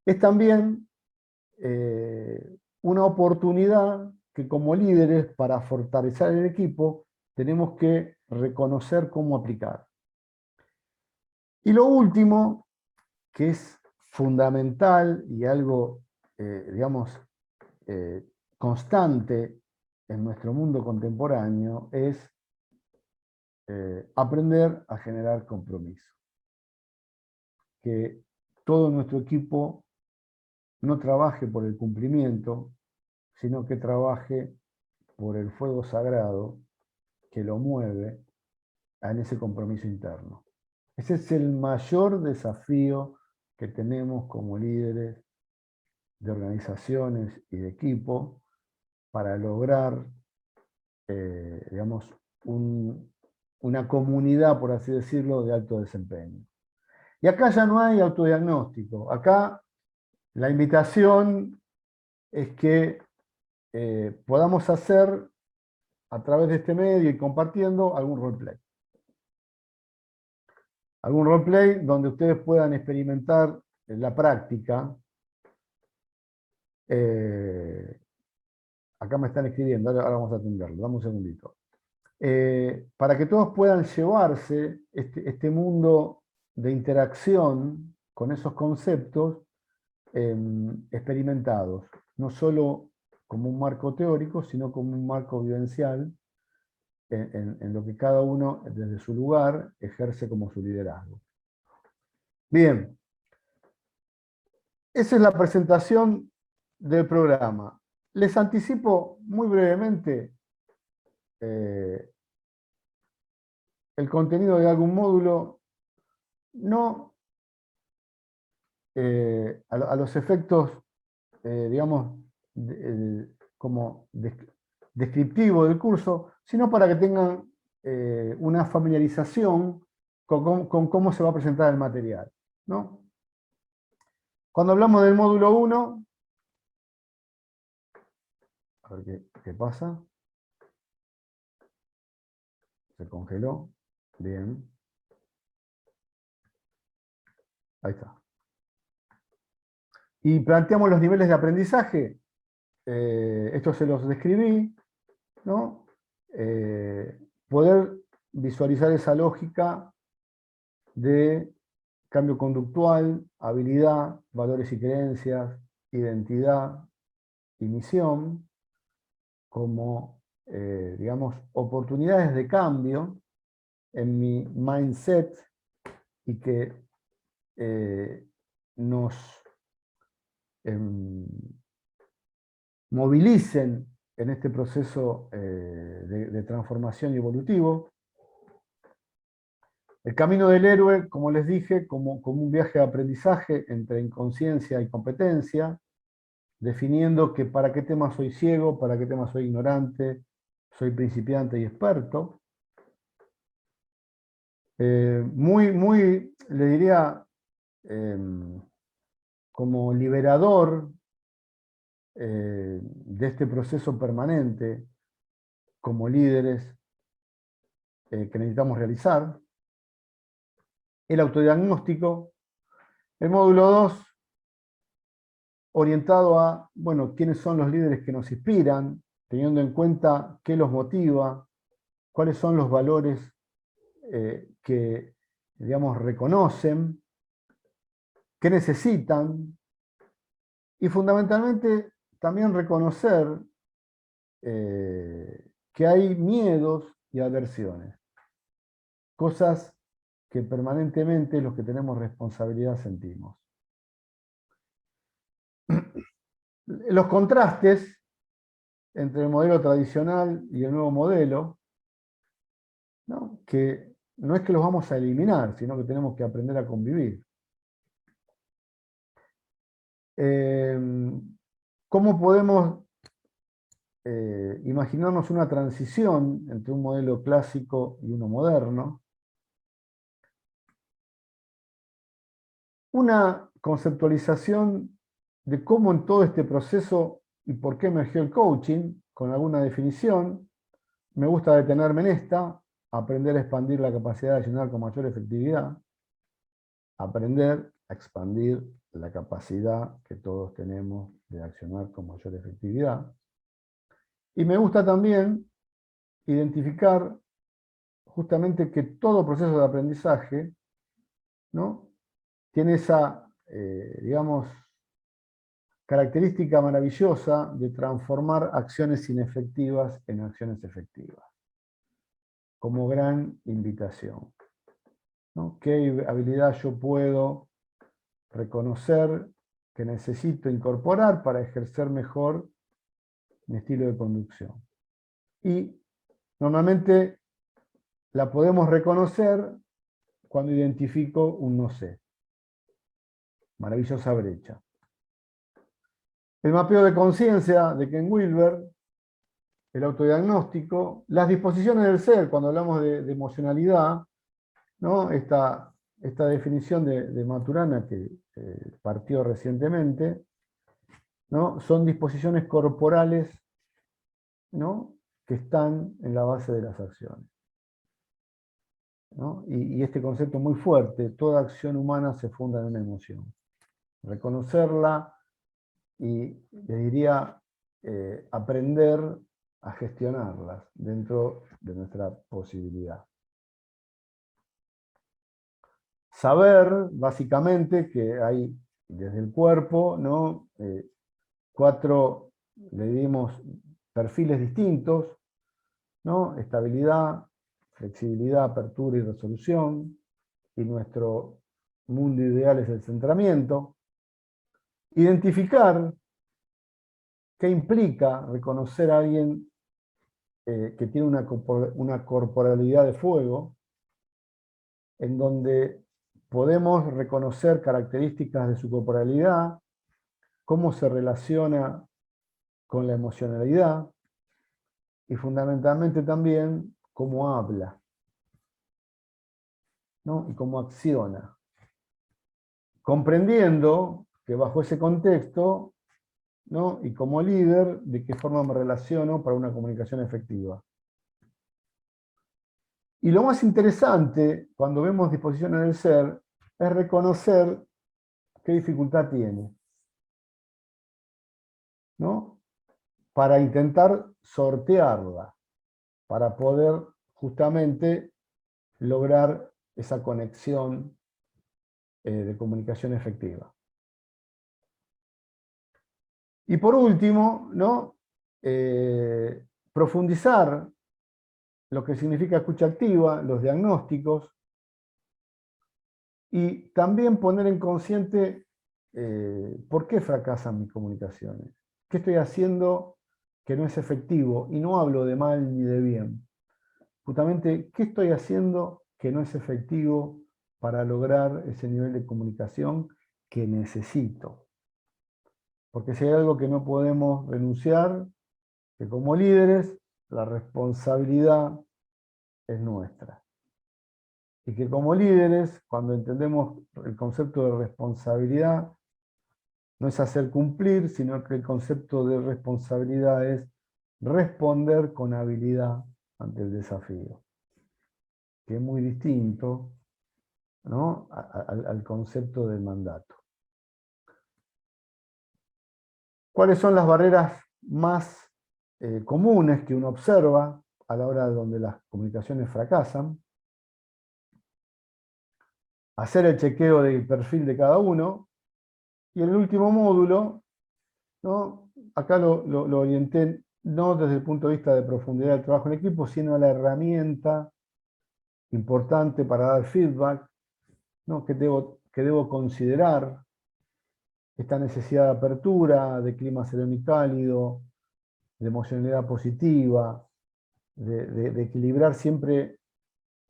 es también una oportunidad que como líderes, para fortalecer el equipo, tenemos que reconocer cómo aplicar. Y lo último, que es fundamental y algo, digamos, constante en nuestro mundo contemporáneo, es aprender a generar compromiso. Que todo nuestro equipo no trabaje por el cumplimiento, sino que trabaje por el fuego sagrado que lo mueve en ese compromiso interno. Ese es el mayor desafío que tenemos como líderes de organizaciones y de equipo para lograr, digamos, una comunidad, por así decirlo, de alto desempeño. Y acá ya no hay autodiagnóstico. Acá la invitación es que podamos hacer, a través de este medio y compartiendo, algún roleplay. Algún roleplay donde ustedes puedan experimentar la práctica. Acá me están escribiendo, ahora vamos a atenderlo, dame un segundito. Para que todos puedan llevarse este mundo de interacción con esos conceptos experimentados, no solo como un marco teórico, sino como un marco vivencial en lo que cada uno desde su lugar ejerce como su liderazgo. Bien, esa es la presentación del programa. Les anticipo muy brevemente el contenido de algún módulo, no a los efectos, digamos, como descriptivo del curso, sino para que tengan una familiarización con cómo se va a presentar el material, ¿no? Cuando hablamos del módulo 1, a ver qué pasa. Se congeló. Bien. Ahí está. Y planteamos los niveles de aprendizaje. Esto se los describí, ¿no? Poder visualizar esa lógica de cambio conductual, habilidad, valores y creencias, identidad y misión, como, digamos, oportunidades de cambio en mi mindset y que nos movilicen en este proceso de transformación y evolutivo. El camino del héroe, como les dije, como un viaje de aprendizaje entre inconsciencia y competencia, definiendo que para qué tema soy ciego, para qué tema soy ignorante, soy principiante y experto. Muy, le diría, como liberador de este proceso permanente como líderes que necesitamos realizar. El autodiagnóstico. El módulo 2, orientado a, bueno, quiénes son los líderes que nos inspiran, teniendo en cuenta qué los motiva, cuáles son los valores que, digamos, reconocen, qué necesitan, y fundamentalmente también reconocer que hay miedos y aversiones, cosas que permanentemente los que tenemos responsabilidad sentimos. Los contrastes entre el modelo tradicional y el nuevo modelo, ¿no? Que no es que los vamos a eliminar, sino que tenemos que aprender a convivir. ¿Cómo podemos imaginarnos una transición entre un modelo clásico y uno moderno? Una conceptualización de cómo en todo este proceso y por qué emergió el coaching, con alguna definición. Me gusta detenerme en esta: aprender a expandir la capacidad de accionar con mayor efectividad. Aprender a expandir la capacidad que todos tenemos de accionar con mayor efectividad. Y me gusta también identificar justamente que todo proceso de aprendizaje, ¿no?, tiene esa, digamos, característica maravillosa de transformar acciones inefectivas en acciones efectivas, como gran invitación, ¿no? ¿Qué habilidad yo puedo reconocer que necesito incorporar para ejercer mejor mi estilo de conducción? Y normalmente la podemos reconocer cuando identifico un no sé. Maravillosa brecha. El mapeo de conciencia de Ken Wilber, el autodiagnóstico, las disposiciones del ser, cuando hablamos de emocionalidad, ¿no? Esta esta definición de Maturana que partió recientemente, ¿no? Son disposiciones corporales, ¿no? Que están en la base de las acciones, ¿no? Y este concepto muy fuerte: toda acción humana se funda en una emoción. Reconocerla y, le diría, aprender a gestionarlas dentro de nuestra posibilidad. Saber, básicamente, que hay desde el cuerpo, ¿no? 4, le dimos perfiles distintos, ¿no? Estabilidad, flexibilidad, apertura y resolución, y nuestro mundo ideal es el centramiento. Identificar qué implica reconocer a alguien que tiene una corporalidad de fuego, en donde podemos reconocer características de su corporalidad, cómo se relaciona con la emocionalidad, y fundamentalmente también cómo habla, ¿no? Y cómo acciona. Comprendiendo que bajo ese contexto, ¿no? Y como líder, de qué forma me relaciono para una comunicación efectiva. Y lo más interesante, cuando vemos disposiciones del ser, es reconocer qué dificultad tiene, ¿no? Para intentar sortearla, para poder justamente lograr esa conexión de comunicación efectiva. Y por último, ¿no? Profundizar lo que significa escucha activa, los diagnósticos, y también poner en consciente por qué fracasan mis comunicaciones, qué estoy haciendo que no es efectivo, y no hablo de mal ni de bien. Justamente, ¿qué estoy haciendo que no es efectivo para lograr ese nivel de comunicación que necesito? Porque si hay algo que no podemos renunciar, que como líderes la responsabilidad es nuestra. Y que como líderes, cuando entendemos el concepto de responsabilidad, no es hacer cumplir, sino que el concepto de responsabilidad es responder con habilidad ante el desafío, que es muy distinto, ¿no? al concepto del mandato. ¿Cuáles son las barreras más comunes que uno observa a la hora de donde las comunicaciones fracasan? Hacer el chequeo del perfil de cada uno. Y el último módulo, ¿no? Acá lo orienté no desde el punto de vista de profundidad del trabajo en equipo, sino a la herramienta importante para dar feedback, ¿no? que debo considerar, esta necesidad de apertura, de clima sereno y cálido, de emocionalidad positiva, de equilibrar siempre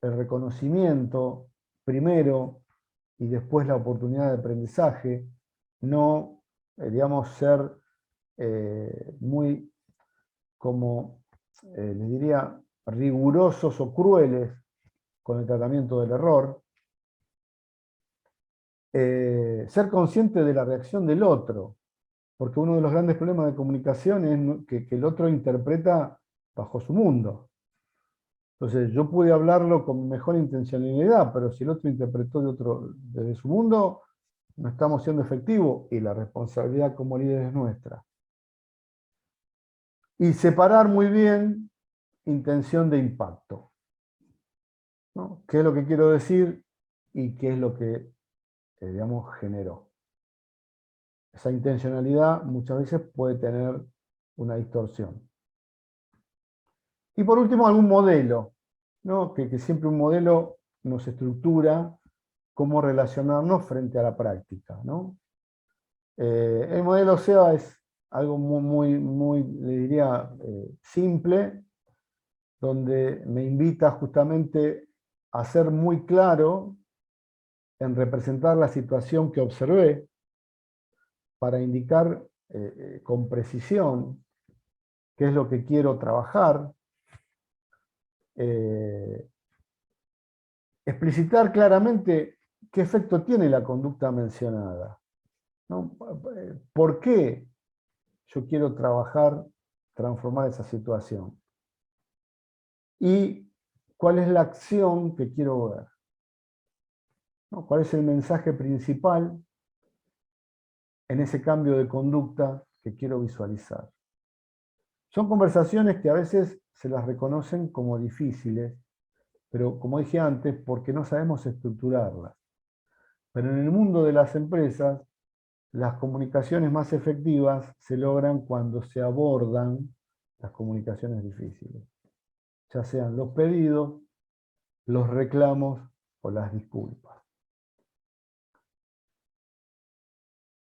el reconocimiento primero y después la oportunidad de aprendizaje, no, digamos, ser muy, como les diría, rigurosos o crueles con el tratamiento del error. Ser consciente de la reacción del otro, porque uno de los grandes problemas de comunicación es que el otro interpreta bajo su mundo. Entonces, yo pude hablarlo con mejor intencionalidad, pero si el otro interpretó desde su mundo, no estamos siendo efectivos, y la responsabilidad como líder es nuestra. Y separar muy bien intención de impacto, ¿no? ¿Qué es lo que quiero decir y qué es lo que, digamos, generó? Esa intencionalidad muchas veces puede tener una distorsión. Y por último, algún modelo, ¿no? Que siempre un modelo nos estructura cómo relacionarnos frente a la práctica, ¿no? El modelo SEA es algo muy, le diría, simple, donde me invita justamente a ser muy claro en representar la situación que observé, para indicar con precisión qué es lo que quiero trabajar, explicitar claramente qué efecto tiene la conducta mencionada, ¿no? ¿Por qué yo quiero transformar esa situación? ¿Y cuál es la acción que quiero ver? ¿No? ¿Cuál es el mensaje principal en ese cambio de conducta que quiero visualizar? Son conversaciones que a veces se las reconocen como difíciles, pero como dije antes, porque no sabemos estructurarlas. Pero en el mundo de las empresas, las comunicaciones más efectivas se logran cuando se abordan las comunicaciones difíciles, ya sean los pedidos, los reclamos o las disculpas.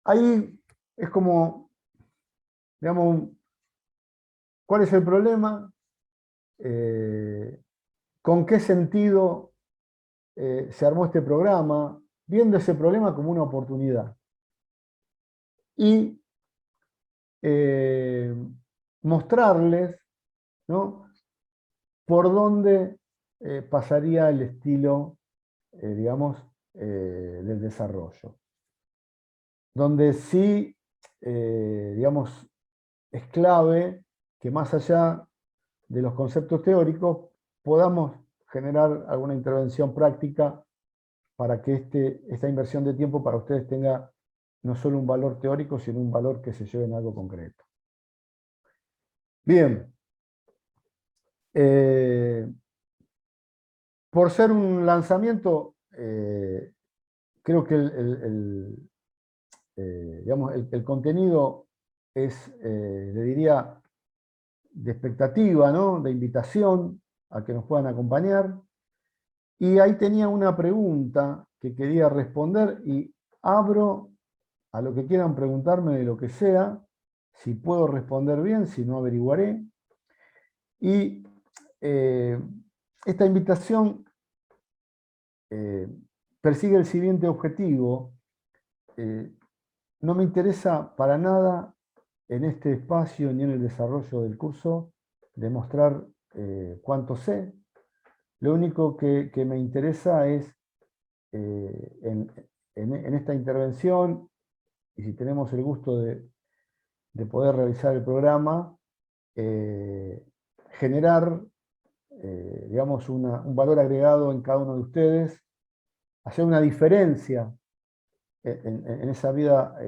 Ahí es como, digamos, ¿cuál es el problema? ¿Con qué sentido se armó este programa? Viendo ese problema como una oportunidad. Y mostrarles, ¿no?, por dónde pasaría el estilo, digamos, del desarrollo. Donde sí, digamos, es clave que más allá de los conceptos teóricos podamos generar alguna intervención práctica para que esta inversión de tiempo para ustedes tenga no solo un valor teórico, sino un valor que se lleve en algo concreto. Bien. Por ser un lanzamiento, creo que digamos, el contenido es, le diría, de expectativa, ¿no?, de invitación a que nos puedan acompañar. Y ahí tenía una pregunta que quería responder y abro a lo que quieran preguntarme de lo que sea. Si puedo responder bien, si no averiguaré. Y esta invitación persigue el siguiente objetivo. No me interesa para nada en este espacio ni en el desarrollo del curso demostrar cuánto sé. Lo único que me interesa es en esta intervención, y si tenemos el gusto de poder realizar el programa, generar, digamos, un valor agregado en cada uno de ustedes, hacer una diferencia en esa vida,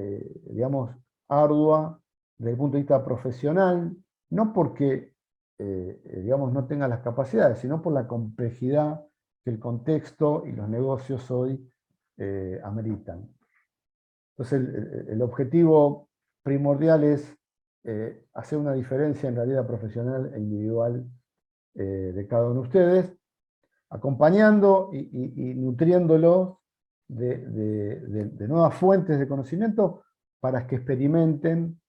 digamos, ardua desde el punto de vista profesional, no porque, digamos, no tenga las capacidades, sino por la complejidad que el contexto y los negocios hoy ameritan. Entonces, el objetivo primordial es hacer una diferencia en la vida profesional e individual de cada uno de ustedes, acompañando y nutriéndolos de nuevas fuentes de conocimiento para que experimenten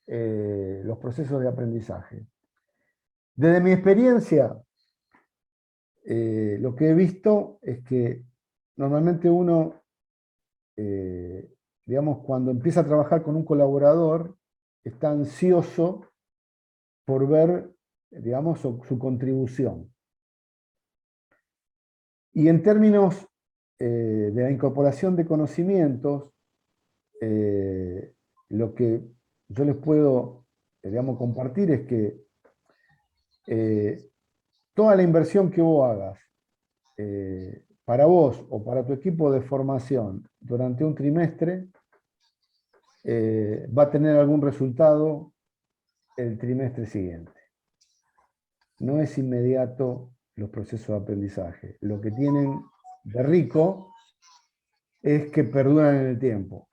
los procesos de aprendizaje. Desde mi experiencia, lo que he visto es que normalmente uno, digamos, cuando empieza a trabajar con un colaborador, está ansioso por ver, digamos, su contribución. Y en términos de la incorporación de conocimientos, lo que yo les puedo, digamos, compartir es que toda la inversión que vos hagas para vos o para tu equipo de formación durante un trimestre va a tener algún resultado el trimestre siguiente. No es inmediato los procesos de aprendizaje. Lo que tienen de rico es que perduran en el tiempo.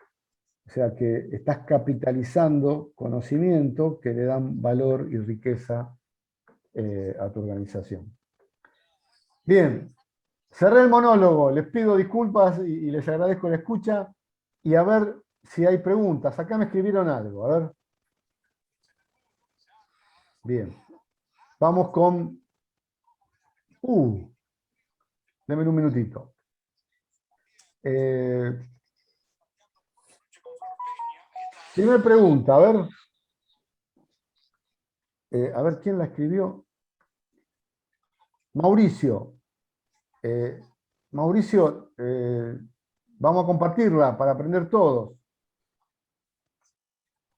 O sea que estás capitalizando conocimiento que le dan valor y riqueza a tu organización. Bien, cerré el monólogo, les pido disculpas y les agradezco la escucha, y a ver si hay preguntas. Acá me escribieron algo, a ver. Bien, vamos con... Denme un minutito. Primera pregunta, a ver quién la escribió. Mauricio. Mauricio, Vamos a compartirla para aprender todos.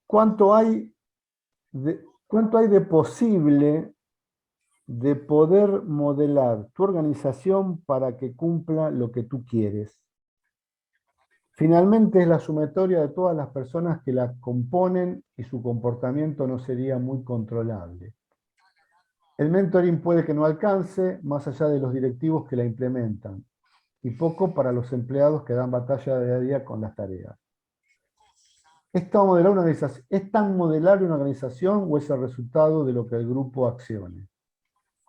¿Cuánto hay de posible de poder modelar tu organización para que cumpla lo que tú quieres? Finalmente es la sumatoria de todas las personas que la componen y su comportamiento no sería muy controlable. El mentoring puede que no alcance más allá de los directivos que la implementan y poco para los empleados que dan batalla día a día con las tareas. ¿Es tan modelar una organización o es el resultado de lo que el grupo accione?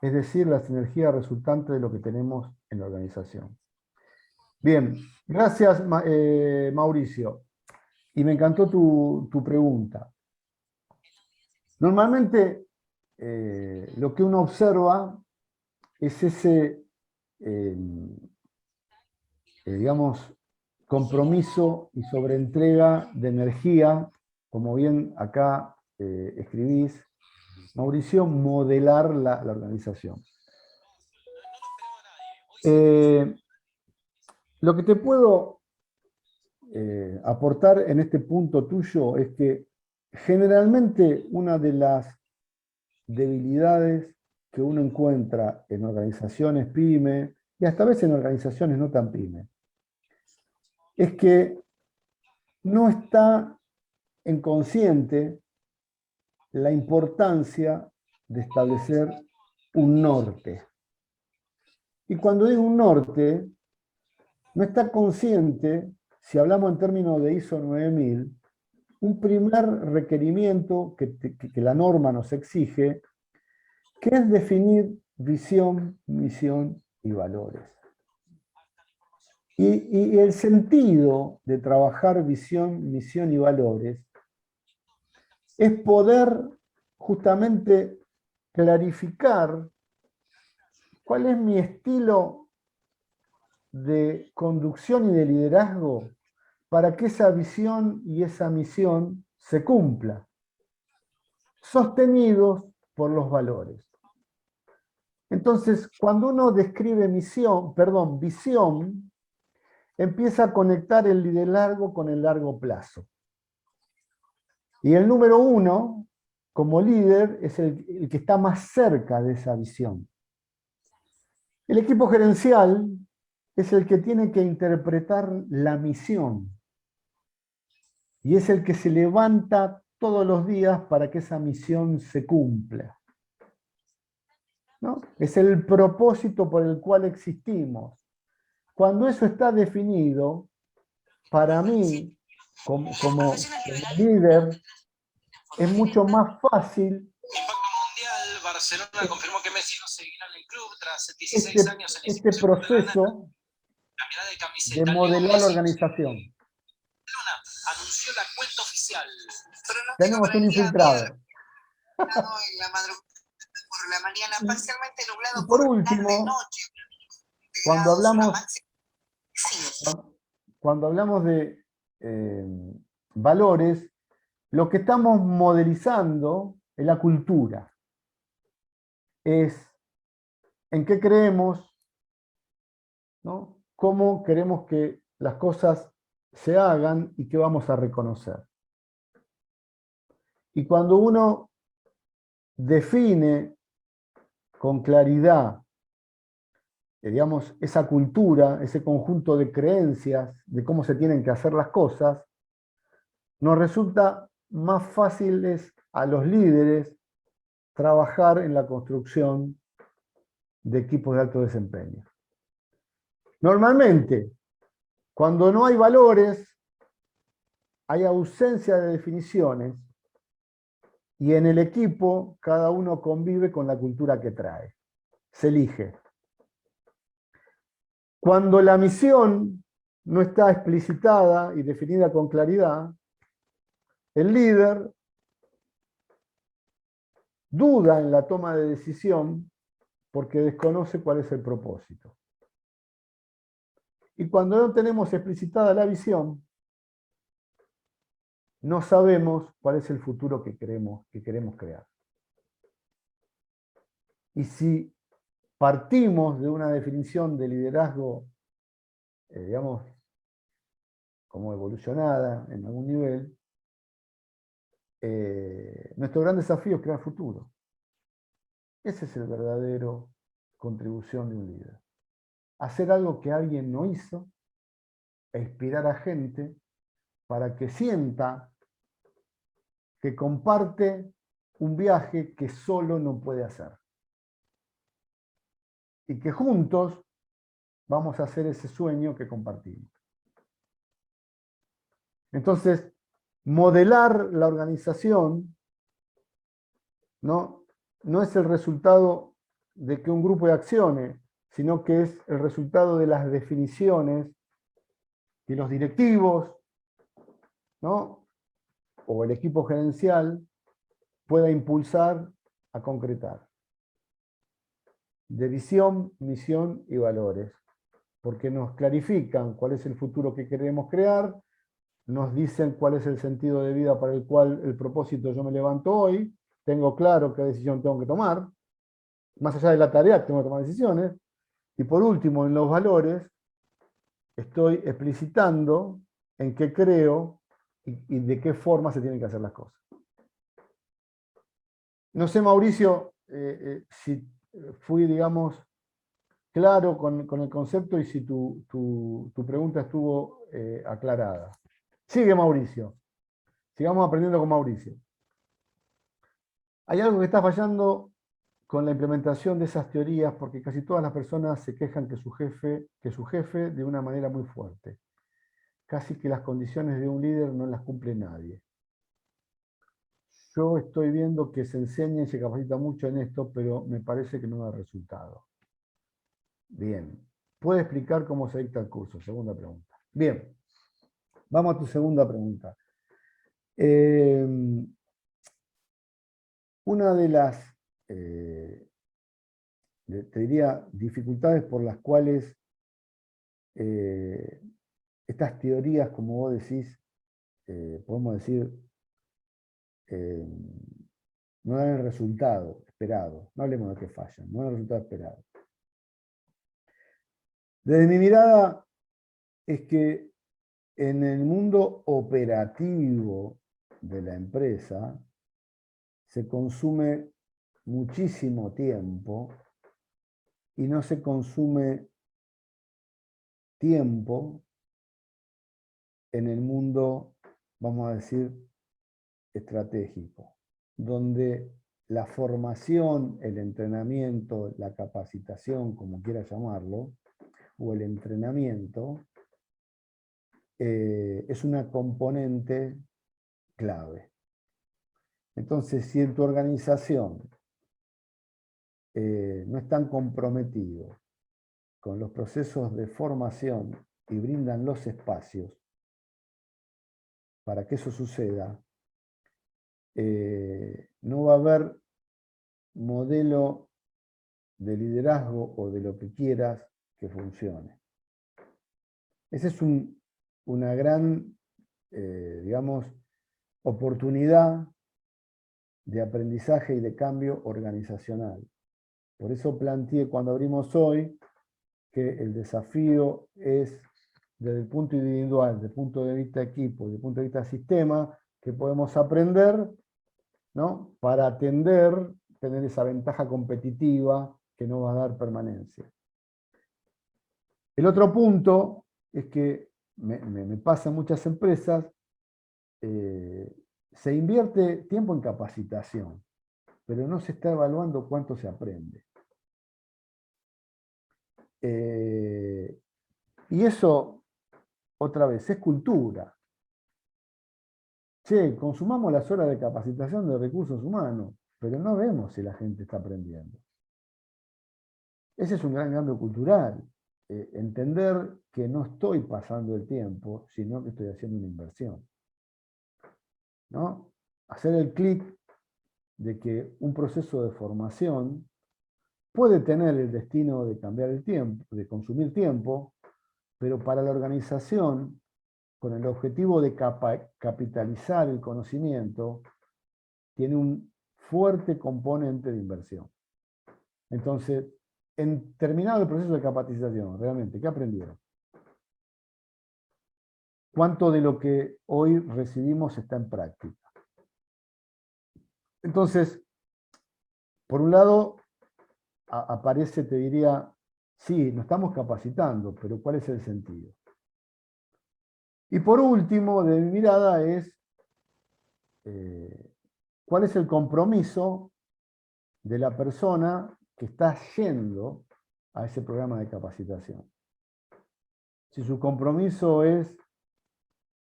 Es decir, la sinergia resultante de lo que tenemos en la organización. Bien, gracias Mauricio. Y me encantó tu pregunta. Normalmente lo que uno observa es ese, digamos, compromiso y sobreentrega de energía, como bien acá escribís, Mauricio, modelar la organización. Lo que te puedo aportar en este punto tuyo es que generalmente una de las debilidades que uno encuentra en organizaciones pyme y hasta a veces en organizaciones no tan pyme es que no está en consciente la importancia de establecer un norte. Y cuando digo un norte, no está consciente, si hablamos en términos de ISO 9000, un primer requerimiento que la norma nos exige, que es definir visión, misión y valores. Y el sentido de trabajar visión, misión y valores es poder justamente clarificar cuál es mi estilo de conducción y de liderazgo para que esa visión y esa misión se cumpla, sostenidos por los valores. Entonces, cuando uno describe visión, empieza a conectar el liderazgo con el largo plazo. Y el número 1, como líder, es el que está más cerca de esa visión. El equipo gerencial es el que tiene que interpretar la misión. Y es el que se levanta todos los días para que esa misión se cumpla, ¿no? Es el propósito por el cual existimos. Cuando eso está definido, para mí, como líder, es mucho más fácil Barcelona confirmó que Messi no seguirá en el club tras 16 años en la este institución catalana. proceso Cambiará de de camiseta. modelar la organización. Anunció la cuenta oficial. Tenemos un infiltrado. Por la mañana, parcialmente nublado Y por por último, tarde-noche. cuando hablamos de valores, lo que estamos modelizando es la cultura. Es en qué creemos, ¿no? Cómo queremos que las cosas se hagan y qué vamos a reconocer. Y cuando uno define con claridad, digamos, esa cultura, ese conjunto de creencias de cómo se tienen que hacer las cosas, nos resulta más fáciles a los líderes trabajar en la construcción de equipos de alto desempeño. Normalmente, cuando no hay valores, hay ausencia de definiciones y en el equipo cada uno convive con la cultura que trae. Se elige. Cuando la misión no está explicitada y definida con claridad, el líder duda en la toma de decisión porque desconoce cuál es el propósito. Y cuando no tenemos explicitada la visión, no sabemos cuál es el futuro que queremos crear. Y si partimos de una definición de liderazgo, digamos, como evolucionada en algún nivel, nuestro gran desafío es crear futuro. Ese es el verdadero contribución de un líder. Hacer algo que alguien no hizo e inspirar a gente para que sienta que comparte un viaje que solo no puede hacer. Y que juntos vamos a hacer ese sueño que compartimos. Entonces, modelar la organización no es el resultado de que un grupo de acciones, sino que es el resultado de las definiciones que los directivos, ¿no?, o el equipo gerencial pueda impulsar a concretar. De visión, misión y valores. Porque nos clarifican cuál es el futuro que queremos crear, nos dicen cuál es el sentido de vida para el cual el propósito yo me levanto hoy, tengo claro qué decisión tengo que tomar, más allá de la tarea tengo que tomar decisiones, y por último, en los valores, estoy explicitando en qué creo y de qué forma se tienen que hacer las cosas. No sé, Mauricio, si fui, digamos, claro con el concepto y si tu pregunta estuvo aclarada. Sigue Mauricio. Sigamos aprendiendo con Mauricio. Hay algo que está fallando con la implementación de esas teorías porque casi todas las personas se quejan que su jefe de una manera muy fuerte. Casi que las condiciones de un líder no las cumple nadie. Yo estoy viendo que se enseña y se capacita mucho en esto, pero me parece que no da resultado. Bien. ¿Puede explicar cómo se dicta el curso? Segunda pregunta. Bien. Vamos a tu segunda pregunta. Una de las, te diría, dificultades por las cuales estas teorías, como vos decís, podemos decir, no dan el resultado esperado. No hablemos de que fallan, no dan el resultado esperado. Desde mi mirada es que en el mundo operativo de la empresa se consume muchísimo tiempo y no se consume tiempo en el mundo, vamos a decir, estratégico, donde la formación, el entrenamiento, la capacitación, como quieras llamarlo, o el entrenamiento, es una componente clave. Entonces, si en tu organización no están comprometidos con los procesos de formación y brindan los espacios para que eso suceda, no va a haber modelo de liderazgo o de lo que quieras que funcione. Esa es una gran, digamos, oportunidad de aprendizaje y de cambio organizacional. Por eso planteé cuando abrimos hoy que el desafío es desde el punto individual, desde el punto de vista equipo, desde el punto de vista sistema, que podemos aprender, ¿no?, para atender, tener esa ventaja competitiva que nos va a dar permanencia. El otro punto es que me pasa en muchas empresas, se invierte tiempo en capacitación, pero no se está evaluando cuánto se aprende. Y eso, otra vez, es cultura. Che, consumamos las horas de capacitación de recursos humanos, pero no vemos si la gente está aprendiendo. Ese es un gran cambio cultural. Entender que no estoy pasando el tiempo, sino que estoy haciendo una inversión, ¿no? Hacer el clic de que un proceso de formación puede tener el destino de cambiar el tiempo, de consumir tiempo, pero para la organización, con el objetivo de capitalizar el conocimiento, tiene un fuerte componente de inversión. Entonces, en terminado el proceso de capacitación, realmente, ¿qué aprendieron? cuánto de lo que hoy recibimos está en práctica. Entonces, por un lado, aparece, te diría, sí, nos estamos capacitando, pero ¿cuál es el sentido? Y por último, de mi mirada es, ¿cuál es el compromiso de la persona que está yendo a ese programa de capacitación? Si su compromiso es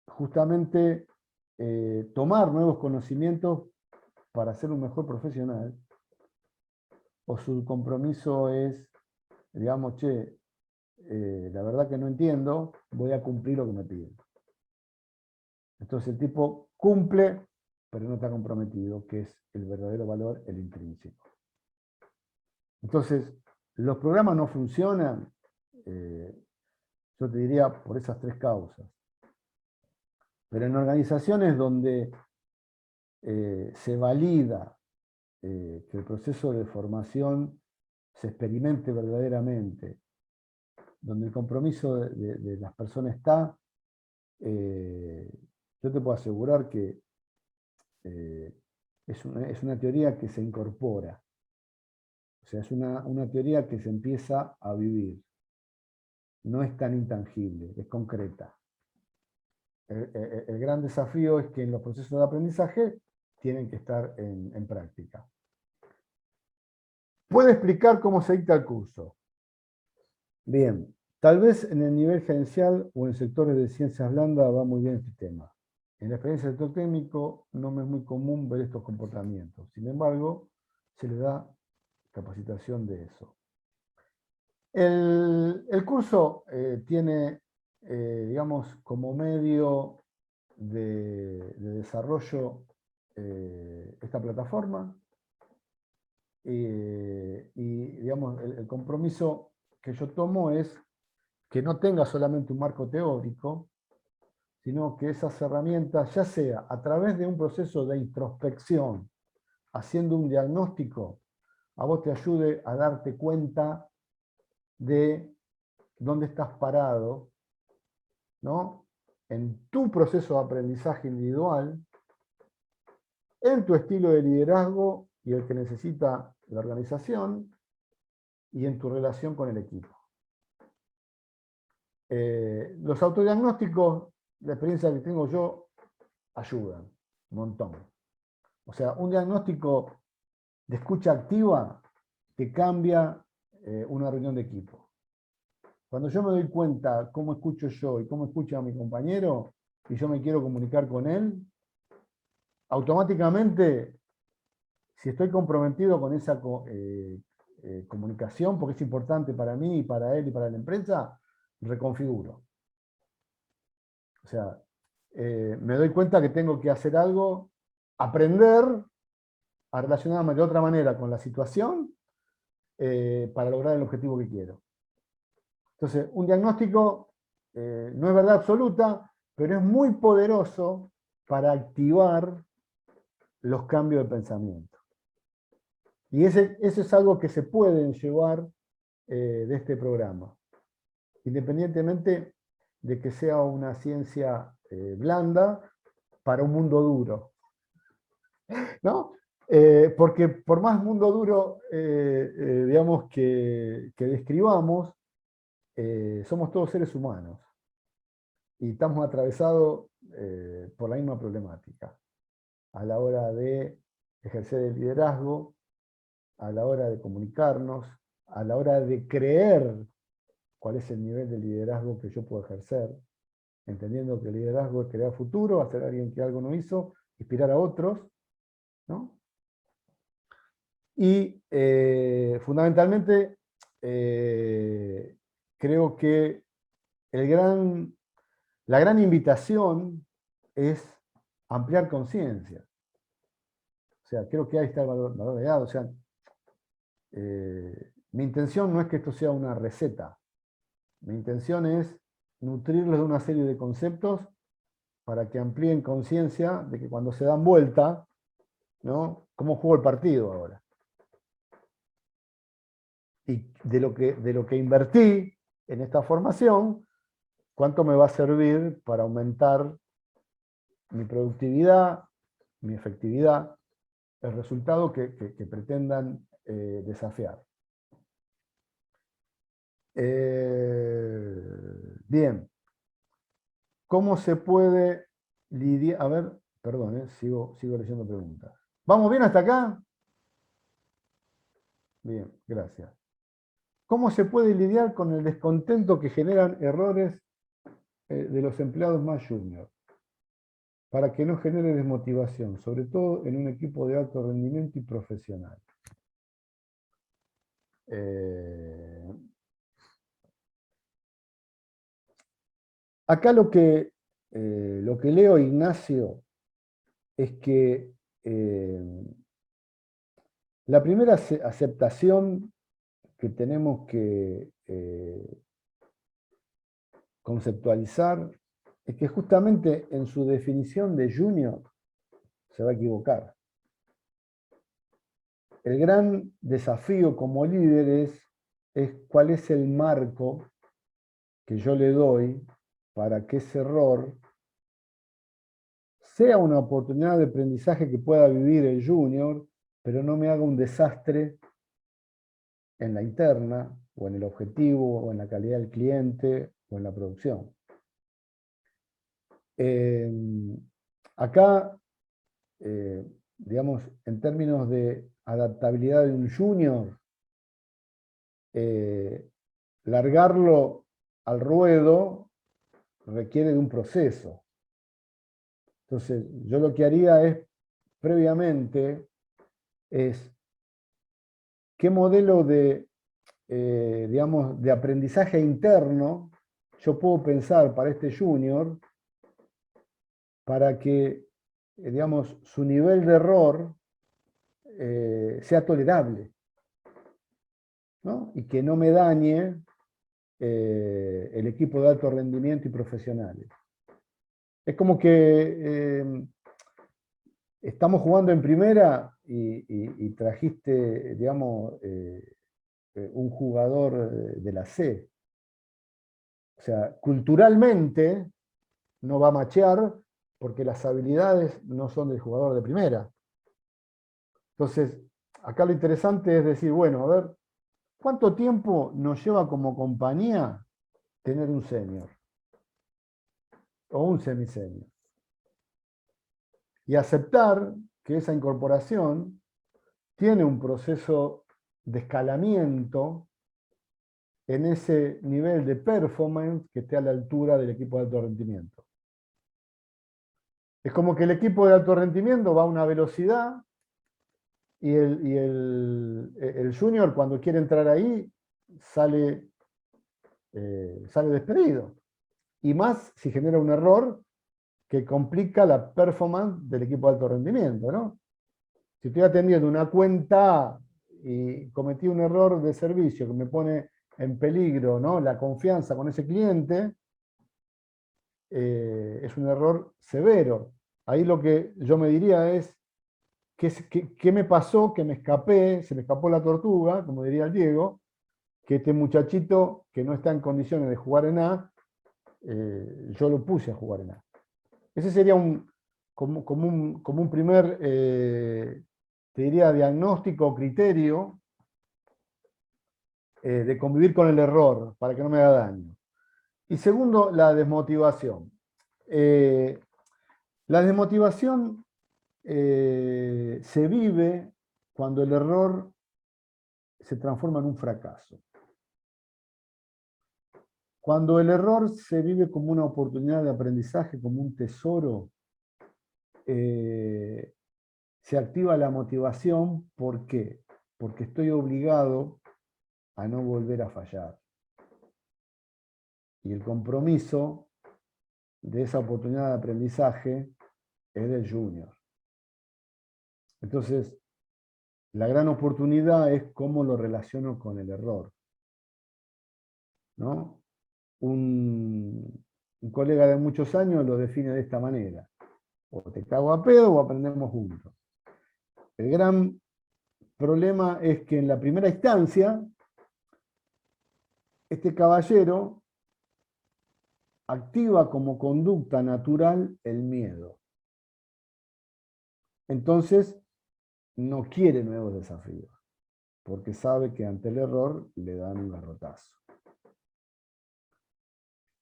justamente tomar nuevos conocimientos para ser un mejor profesional, o su compromiso es, digamos, che, la verdad que no entiendo, voy a cumplir lo que me piden. Entonces el tipo cumple, pero no está comprometido, que es el verdadero valor, el intrínseco. Entonces, los programas no funcionan, yo te diría, por esas tres causas. Pero en organizaciones donde se valida que el proceso de formación se experimente verdaderamente, donde el compromiso de las personas está, yo te puedo asegurar que es una teoría que se incorpora. O sea, es una teoría que se empieza a vivir. No es tan intangible, es concreta. El gran desafío es que en los procesos de aprendizaje tienen que estar en práctica. ¿Puede explicar cómo se dicta el curso? Bien, tal vez en el nivel gerencial o en sectores de ciencias blandas va muy bien este tema. En la experiencia del sector técnico no me es muy común ver estos comportamientos. Sin embargo, se le da capacitación de eso. El curso tiene, digamos, como medio de desarrollo esta plataforma y digamos, el compromiso que yo tomo es que no tenga solamente un marco teórico, sino que esas herramientas, ya sea a través de un proceso de introspección, haciendo un diagnóstico, a vos te ayude a darte cuenta de dónde estás parado, ¿no? En tu proceso de aprendizaje individual, en tu estilo de liderazgo y el que necesita la organización, y en tu relación con el equipo. Los autodiagnósticos, la experiencia que tengo yo, ayudan un montón. O sea, un diagnóstico de escucha activa te cambia una reunión de equipo. Cuando yo me doy cuenta cómo escucho yo y cómo escucha a mi compañero, y yo me quiero comunicar con él, automáticamente, si estoy comprometido con esa comunicación, porque es importante para mí, y para él y para la empresa, reconfiguro. O sea, me doy cuenta que tengo que hacer algo, aprender a relacionarme de otra manera con la situación para lograr el objetivo que quiero. Entonces, un diagnóstico no es verdad absoluta, pero es muy poderoso para activar los cambios de pensamiento. Y eso es algo que se pueden llevar de este programa, independientemente de que sea una ciencia blanda para un mundo duro, ¿no? Porque por más mundo duro, digamos, que describamos, somos todos seres humanos y estamos atravesados por la misma problemática a la hora de ejercer el liderazgo, a la hora de comunicarnos, a la hora de creer cuál es el nivel de liderazgo que yo puedo ejercer, entendiendo que el liderazgo es crear futuro, hacer a alguien que algo no hizo, inspirar a otros, ¿no? Y fundamentalmente creo que la gran invitación es ampliar conciencia. O sea, creo que ahí está el valor agregado. O sea, mi intención no es que esto sea una receta. Mi intención es nutrirlos de una serie de conceptos para que amplíen conciencia de que cuando se dan vuelta, ¿no? ¿Cómo juego el partido ahora? Y de lo que invertí en esta formación, cuánto me va a servir para aumentar mi productividad, mi efectividad, el resultado que pretendan desafiar. Bien. ¿Cómo se puede lidiar? A ver, perdón, sigo leyendo preguntas. ¿Vamos bien hasta acá? Bien, gracias. ¿Cómo se puede lidiar con el descontento que generan errores de los empleados más junior? Para que no genere desmotivación, sobre todo en un equipo de alto rendimiento y profesional. Acá lo que leo, Ignacio, es que la primera aceptación que tenemos que conceptualizar es que justamente en su definición de junior se va a equivocar. El gran desafío como líderes es cuál es el marco que yo le doy para que ese error sea una oportunidad de aprendizaje que pueda vivir el junior, pero no me haga un desastre en la interna, o en el objetivo, o en la calidad del cliente, o en la producción. Acá, digamos, en términos de adaptabilidad de un junior, largarlo al ruedo requiere de un proceso. Entonces, yo lo que haría es, previamente, es qué modelo de, digamos, de aprendizaje interno yo puedo pensar para este junior para que, digamos, su nivel de error sea tolerable, ¿no? Y que no me dañe el equipo de alto rendimiento y profesionales. Es como que estamos jugando en primera y trajiste, digamos, un jugador de la C. O sea, culturalmente no va a machear porque las habilidades no son del jugador de primera. Entonces, acá lo interesante es decir, bueno, a ver, ¿cuánto tiempo nos lleva como compañía tener un senior? O un semi-senior. Y aceptar que esa incorporación tiene un proceso de escalamiento en ese nivel de performance que esté a la altura del equipo de alto rendimiento. Es como que el equipo de alto rendimiento va a una velocidad y el junior, cuando quiere entrar ahí, sale despedido. Y más si genera un error que complica la performance del equipo de alto rendimiento, ¿no? Si estoy atendiendo una cuenta y cometí un error de servicio que me pone en peligro, ¿no?, la confianza con ese cliente, es un error severo. Ahí lo que yo me diría es, ¿qué me pasó? Que me escapé, se me escapó la tortuga, como diría el Diego, que este muchachito que no está en condiciones de jugar en A, yo lo puse a jugar en A. Ese sería como un primer, te diría, diagnóstico o criterio de convivir con el error para que no me haga daño. Y segundo, la desmotivación. La desmotivación se vive cuando el error se transforma en un fracaso. Cuando el error se vive como una oportunidad de aprendizaje, como un tesoro, se activa la motivación. ¿Por qué? Porque estoy obligado a no volver a fallar. Y el compromiso de esa oportunidad de aprendizaje es del junior. Entonces, la gran oportunidad es cómo lo relaciono con el error, ¿no? Un colega de muchos años lo define de esta manera: o te cago a pedo o aprendemos juntos. El gran problema es que en la primera instancia, este caballero activa como conducta natural el miedo. Entonces, no quiere nuevos desafíos, porque sabe que ante el error le dan un garrotazo.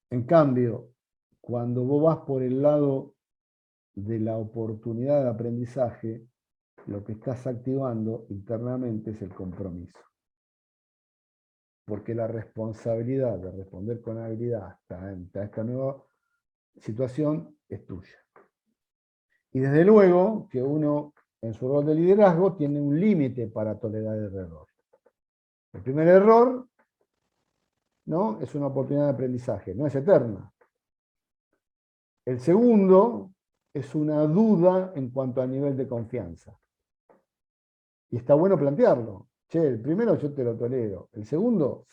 En cambio, cuando vos vas por el lado de la oportunidad de aprendizaje, lo que estás activando internamente es el compromiso. Porque la responsabilidad de responder con habilidad ante esta nueva situación es tuya. Y desde luego que uno, en su rol de liderazgo, tiene un límite para tolerar el error. El primer error, ¿no?, es una oportunidad de aprendizaje, no es eterna. El segundo es una duda en cuanto al nivel de confianza. Y está bueno plantearlo. Che, el primero yo te lo tolero. El segundo,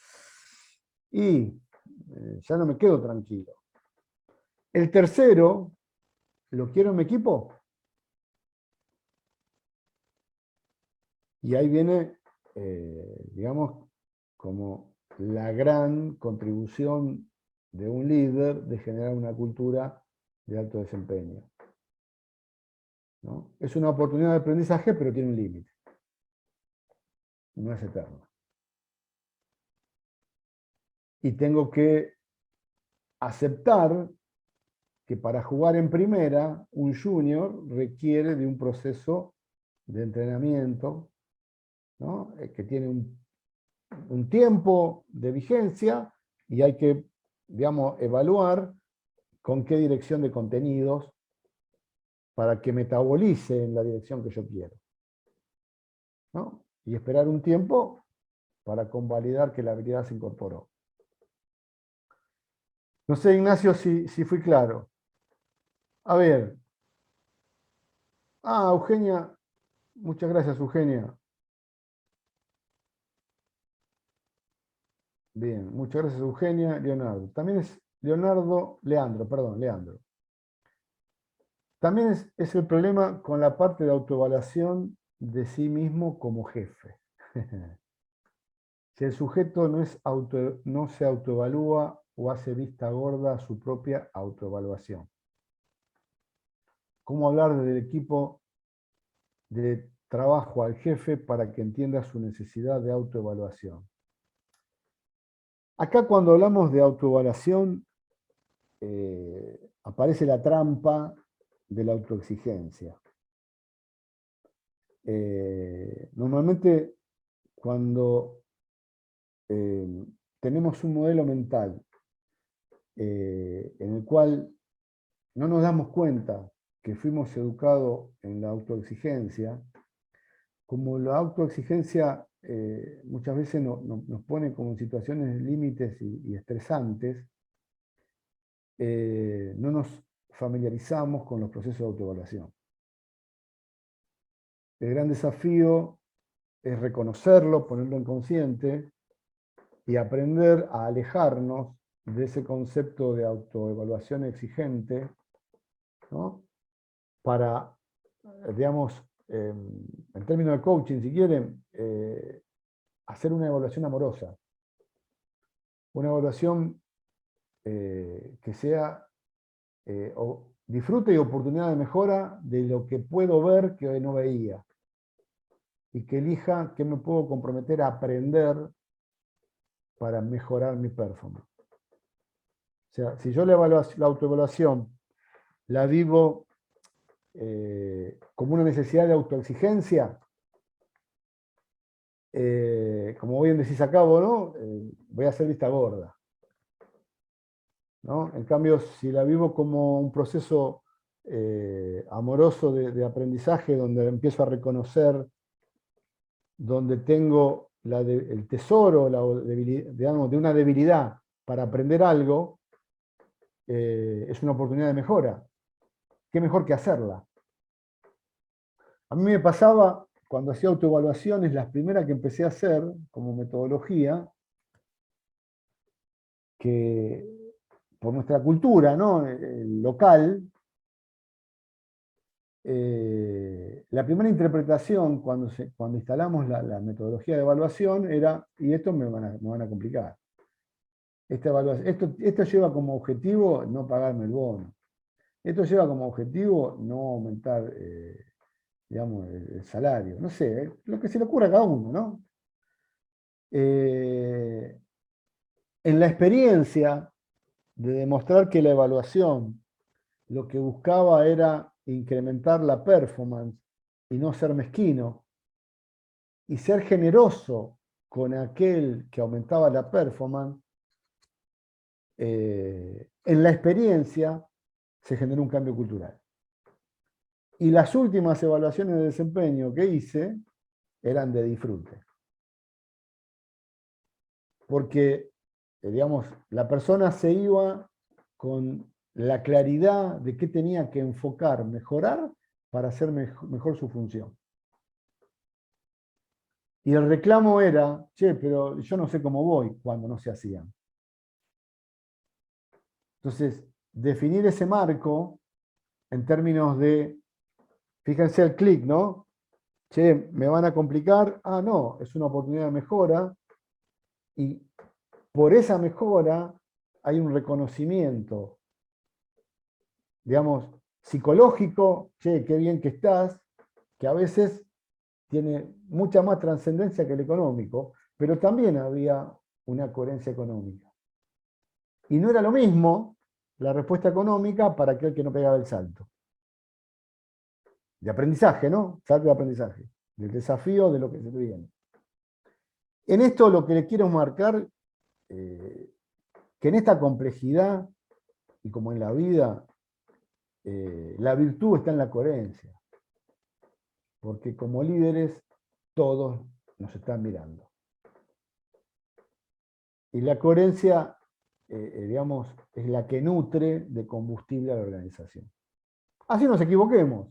ya no me quedo tranquilo. El tercero, ¿lo quiero en mi equipo? Y ahí viene, digamos, como la gran contribución de un líder de generar una cultura de alto desempeño, ¿no? Es una oportunidad de aprendizaje, pero tiene un límite. No es eterno. Y tengo que aceptar que para jugar en primera, un junior requiere de un proceso de entrenamiento, ¿no?, que tiene un tiempo de vigencia y hay que, digamos, evaluar con qué dirección de contenidos para que metabolice en la dirección que yo quiero, ¿no? Y esperar un tiempo para convalidar que la habilidad se incorporó. No sé, Ignacio, si fui claro. A ver. Eugenia. Muchas gracias, Eugenia. Bien, muchas gracias, Eugenia. Leonardo. También es Leandro. También es el problema con la parte de autoevaluación de sí mismo como jefe. Si el sujeto no se autoevalúa o hace vista gorda a su propia autoevaluación. ¿Cómo hablar del equipo de trabajo al jefe para que entienda su necesidad de autoevaluación? Acá cuando hablamos de autoevaluación, aparece la trampa de la autoexigencia. Normalmente cuando tenemos un modelo mental en el cual no nos damos cuenta que fuimos educados en la autoexigencia, como la autoexigencia muchas veces nos pone como en situaciones límites y estresantes, no nos familiarizamos con los procesos de autoevaluación. El gran desafío es reconocerlo, ponerlo en consciente y aprender a alejarnos de ese concepto de autoevaluación exigente, ¿no?, para, digamos, en términos de coaching, si quieren, hacer una evaluación amorosa. Una evaluación que sea disfrute y oportunidad de mejora de lo que puedo ver que hoy no veía. Y que elija qué me puedo comprometer a aprender para mejorar mi performance. O sea, si yo la autoevaluación la vivo como una necesidad de autoexigencia, como bien decís acá, ¿no?, voy a hacer vista gorda, ¿no? En cambio, si la vivo como un proceso amoroso de aprendizaje, donde empiezo a reconocer, donde tengo el tesoro, digamos, de una debilidad para aprender algo, es una oportunidad de mejora. ¿Qué mejor que hacerla? A mí me pasaba, cuando hacía autoevaluaciones, las primeras que empecé a hacer como metodología, que por nuestra cultura, ¿no?, local, la primera interpretación cuando instalamos la metodología de evaluación era, y esto me van a complicar. esta evaluación. Esto lleva como objetivo no pagarme el bono. Esto lleva como objetivo no aumentar digamos, el salario. No sé, lo que se le ocurra a cada uno, ¿no? En la experiencia de demostrar que la evaluación lo que buscaba era incrementar la performance y no ser mezquino, y ser generoso con aquel que aumentaba la performance, en la experiencia se generó un cambio cultural. Y las últimas evaluaciones de desempeño que hice eran de disfrute. Porque, digamos, la persona se iba con la claridad de qué tenía que enfocar, mejorar, para hacer mejor su función. Y el reclamo era, che, pero yo no sé cómo voy, cuando no se hacían. Entonces, definir ese marco en términos de, fíjense el clic, ¿no? Che, me van a complicar, no, es una oportunidad de mejora, y por esa mejora hay un reconocimiento, digamos, psicológico, che, qué bien que estás, que a veces tiene mucha más trascendencia que el económico, pero también había una coherencia económica. Y no era lo mismo la respuesta económica para aquel que no pegaba el salto. De aprendizaje, ¿no? Salto de aprendizaje, del desafío de lo que se viene. En esto lo que le quiero marcar, que en esta complejidad, y como en la vida, la virtud está en la coherencia. Porque como líderes, todos nos están mirando. Y la coherencia, digamos, es la que nutre de combustible a la organización. Así nos equivoquemos.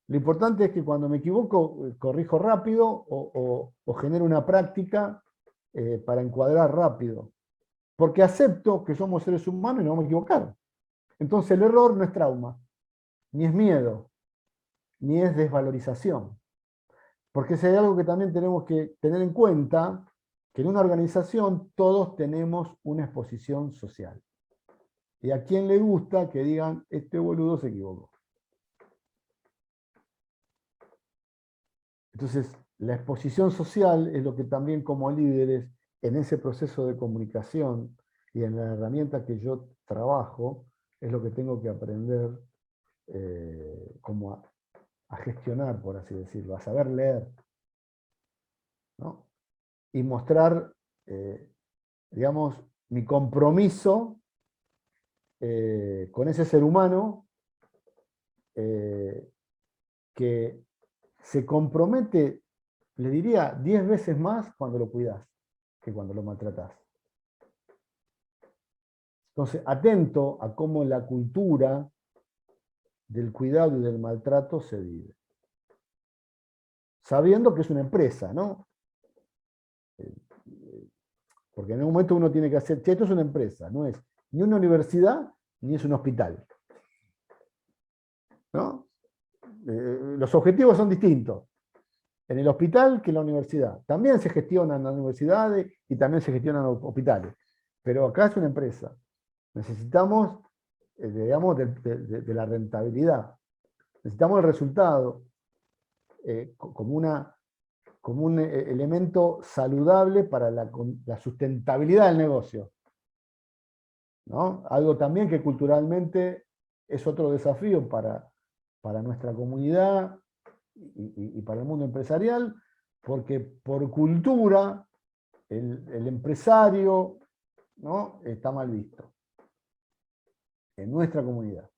Lo importante es que cuando me equivoco, corrijo rápido o genero una práctica para encuadrar rápido. Porque acepto que somos seres humanos y nos vamos a equivocar. Entonces el error no es trauma, ni es miedo, ni es desvalorización. Porque si hay algo que también tenemos que tener en cuenta, que en una organización todos tenemos una exposición social. Y a quien le gusta que digan, este boludo se equivocó. Entonces, la exposición social es lo que también como líderes, en ese proceso de comunicación y en la herramienta que yo trabajo, es lo que tengo que aprender como a gestionar, por así decirlo, a saber leer, ¿no? Y mostrar, digamos, mi compromiso con ese ser humano que se compromete, le diría, 10 veces más cuando lo cuidás que cuando lo maltratás. Entonces, atento a cómo la cultura del cuidado y del maltrato se vive. Sabiendo que es una empresa, ¿no? Porque en un momento uno tiene que hacer, che, esto es una empresa, no es ni una universidad ni es un hospital. ¿No? Los objetivos son distintos. En el hospital que en la universidad. También se gestionan las universidades y también se gestionan los hospitales. Pero acá es una empresa. Necesitamos, digamos, de la rentabilidad. Necesitamos el resultado como un elemento saludable para la sustentabilidad del negocio. ¿No? Algo también que culturalmente es otro desafío para nuestra comunidad y para el mundo empresarial, porque por cultura el empresario, ¿no? Está mal visto en nuestra comunidad,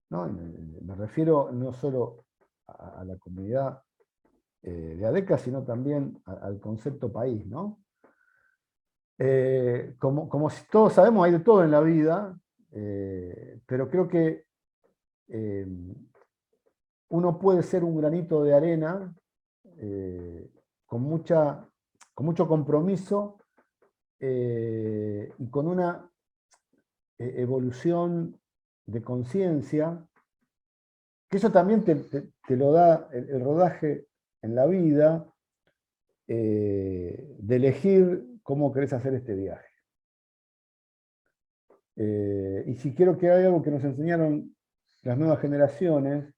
¿no? Me refiero no solo a la comunidad de ADECA, sino también al concepto país, ¿no? Como todos sabemos, hay de todo en la vida, pero creo que uno puede ser un granito de arena con mucho compromiso y con una evolución de conciencia, que eso también te lo da el rodaje en la vida, de elegir cómo querés hacer este viaje. Y si quiero que haya algo que nos enseñaron las nuevas generaciones,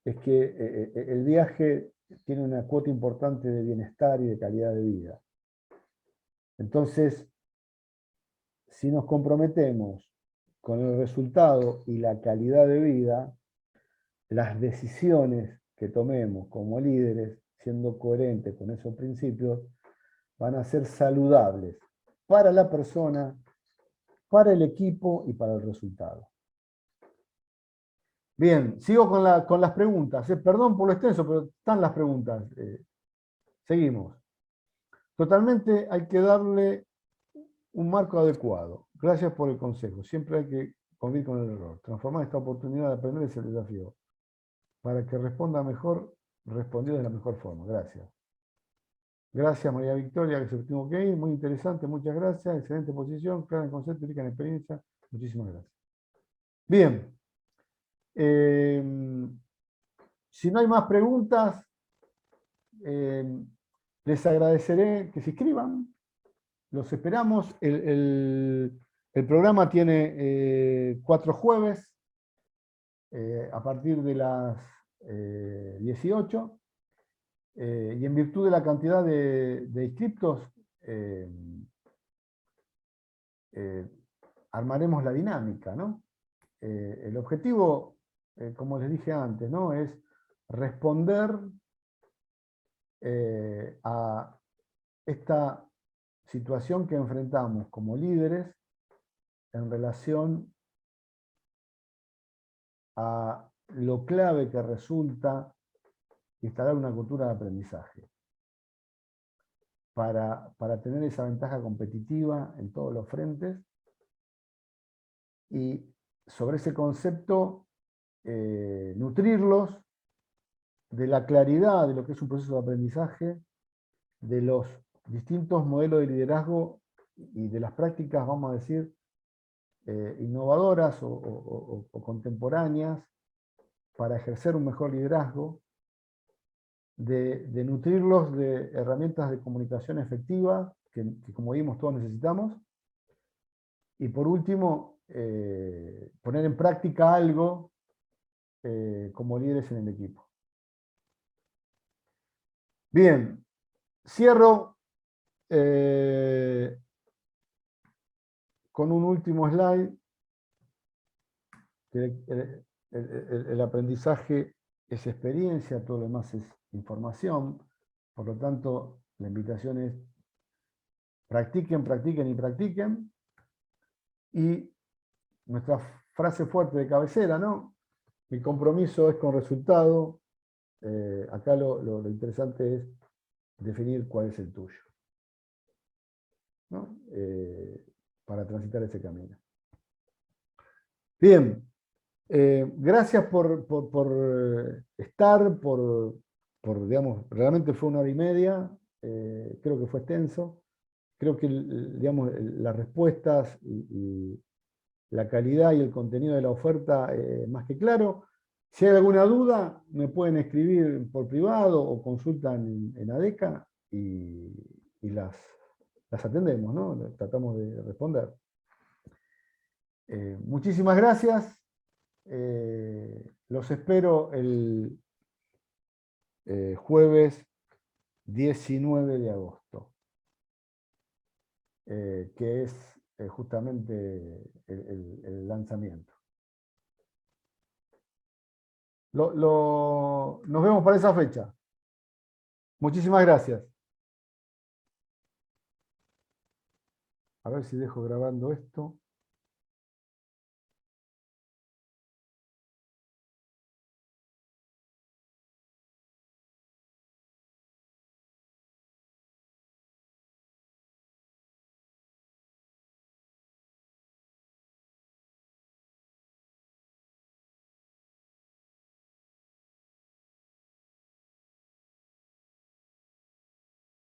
es que el viaje tiene una cuota importante de bienestar y de calidad de vida. Entonces, si nos comprometemos con el resultado y la calidad de vida, las decisiones que tomemos como líderes, siendo coherentes con esos principios, van a ser saludables para la persona, para el equipo y para el resultado. Bien, sigo con las preguntas. Perdón por lo extenso, pero están las preguntas. Seguimos. Totalmente hay que darle un marco adecuado. Gracias por el consejo. Siempre hay que convivir con el error. Transformar esta oportunidad de aprender es el desafío. Para que responda mejor, respondió de la mejor forma. Gracias. Gracias, María Victoria, que se tengo que ir. Muy interesante, muchas gracias. Excelente posición, clara en concepto, rica en experiencia. Muchísimas gracias. Bien. Si no hay más preguntas, les agradeceré que se inscriban. Los esperamos. El programa tiene 4 jueves a partir de las 18. Y en virtud de la cantidad de inscriptos, armaremos la dinámica, ¿no? El objetivo, como les dije antes, ¿no? Es responder a esta situación que enfrentamos como líderes en relación a lo clave que resulta instalar una cultura de aprendizaje para tener esa ventaja competitiva en todos los frentes. Y sobre ese concepto, nutrirlos de la claridad de lo que es un proceso de aprendizaje, de los distintos modelos de liderazgo y de las prácticas, vamos a decir, innovadoras o contemporáneas para ejercer un mejor liderazgo, de nutrirlos de herramientas de comunicación efectiva, que como vimos todos necesitamos, y por último, poner en práctica algo como líderes en el equipo. Bien, cierro con un último slide. El aprendizaje es experiencia, todo lo demás es información. Por lo tanto, la invitación es practiquen, practiquen y practiquen. Y nuestra frase fuerte de cabecera, ¿no? Mi compromiso es con resultado. Acá lo interesante es definir cuál es el tuyo, ¿no? Para transitar ese camino. Bien, gracias por estar, digamos, realmente fue 1 hora y media, creo que fue extenso, creo que digamos, las respuestas y la calidad y el contenido de la oferta más que claro. Si hay alguna duda, me pueden escribir por privado o consultan en ADECA y las atendemos, ¿no? Tratamos de responder. Muchísimas gracias. Los espero el jueves 19 de agosto, que es justamente el lanzamiento. Nos vemos para esa fecha. Muchísimas gracias. A ver si dejo grabando esto.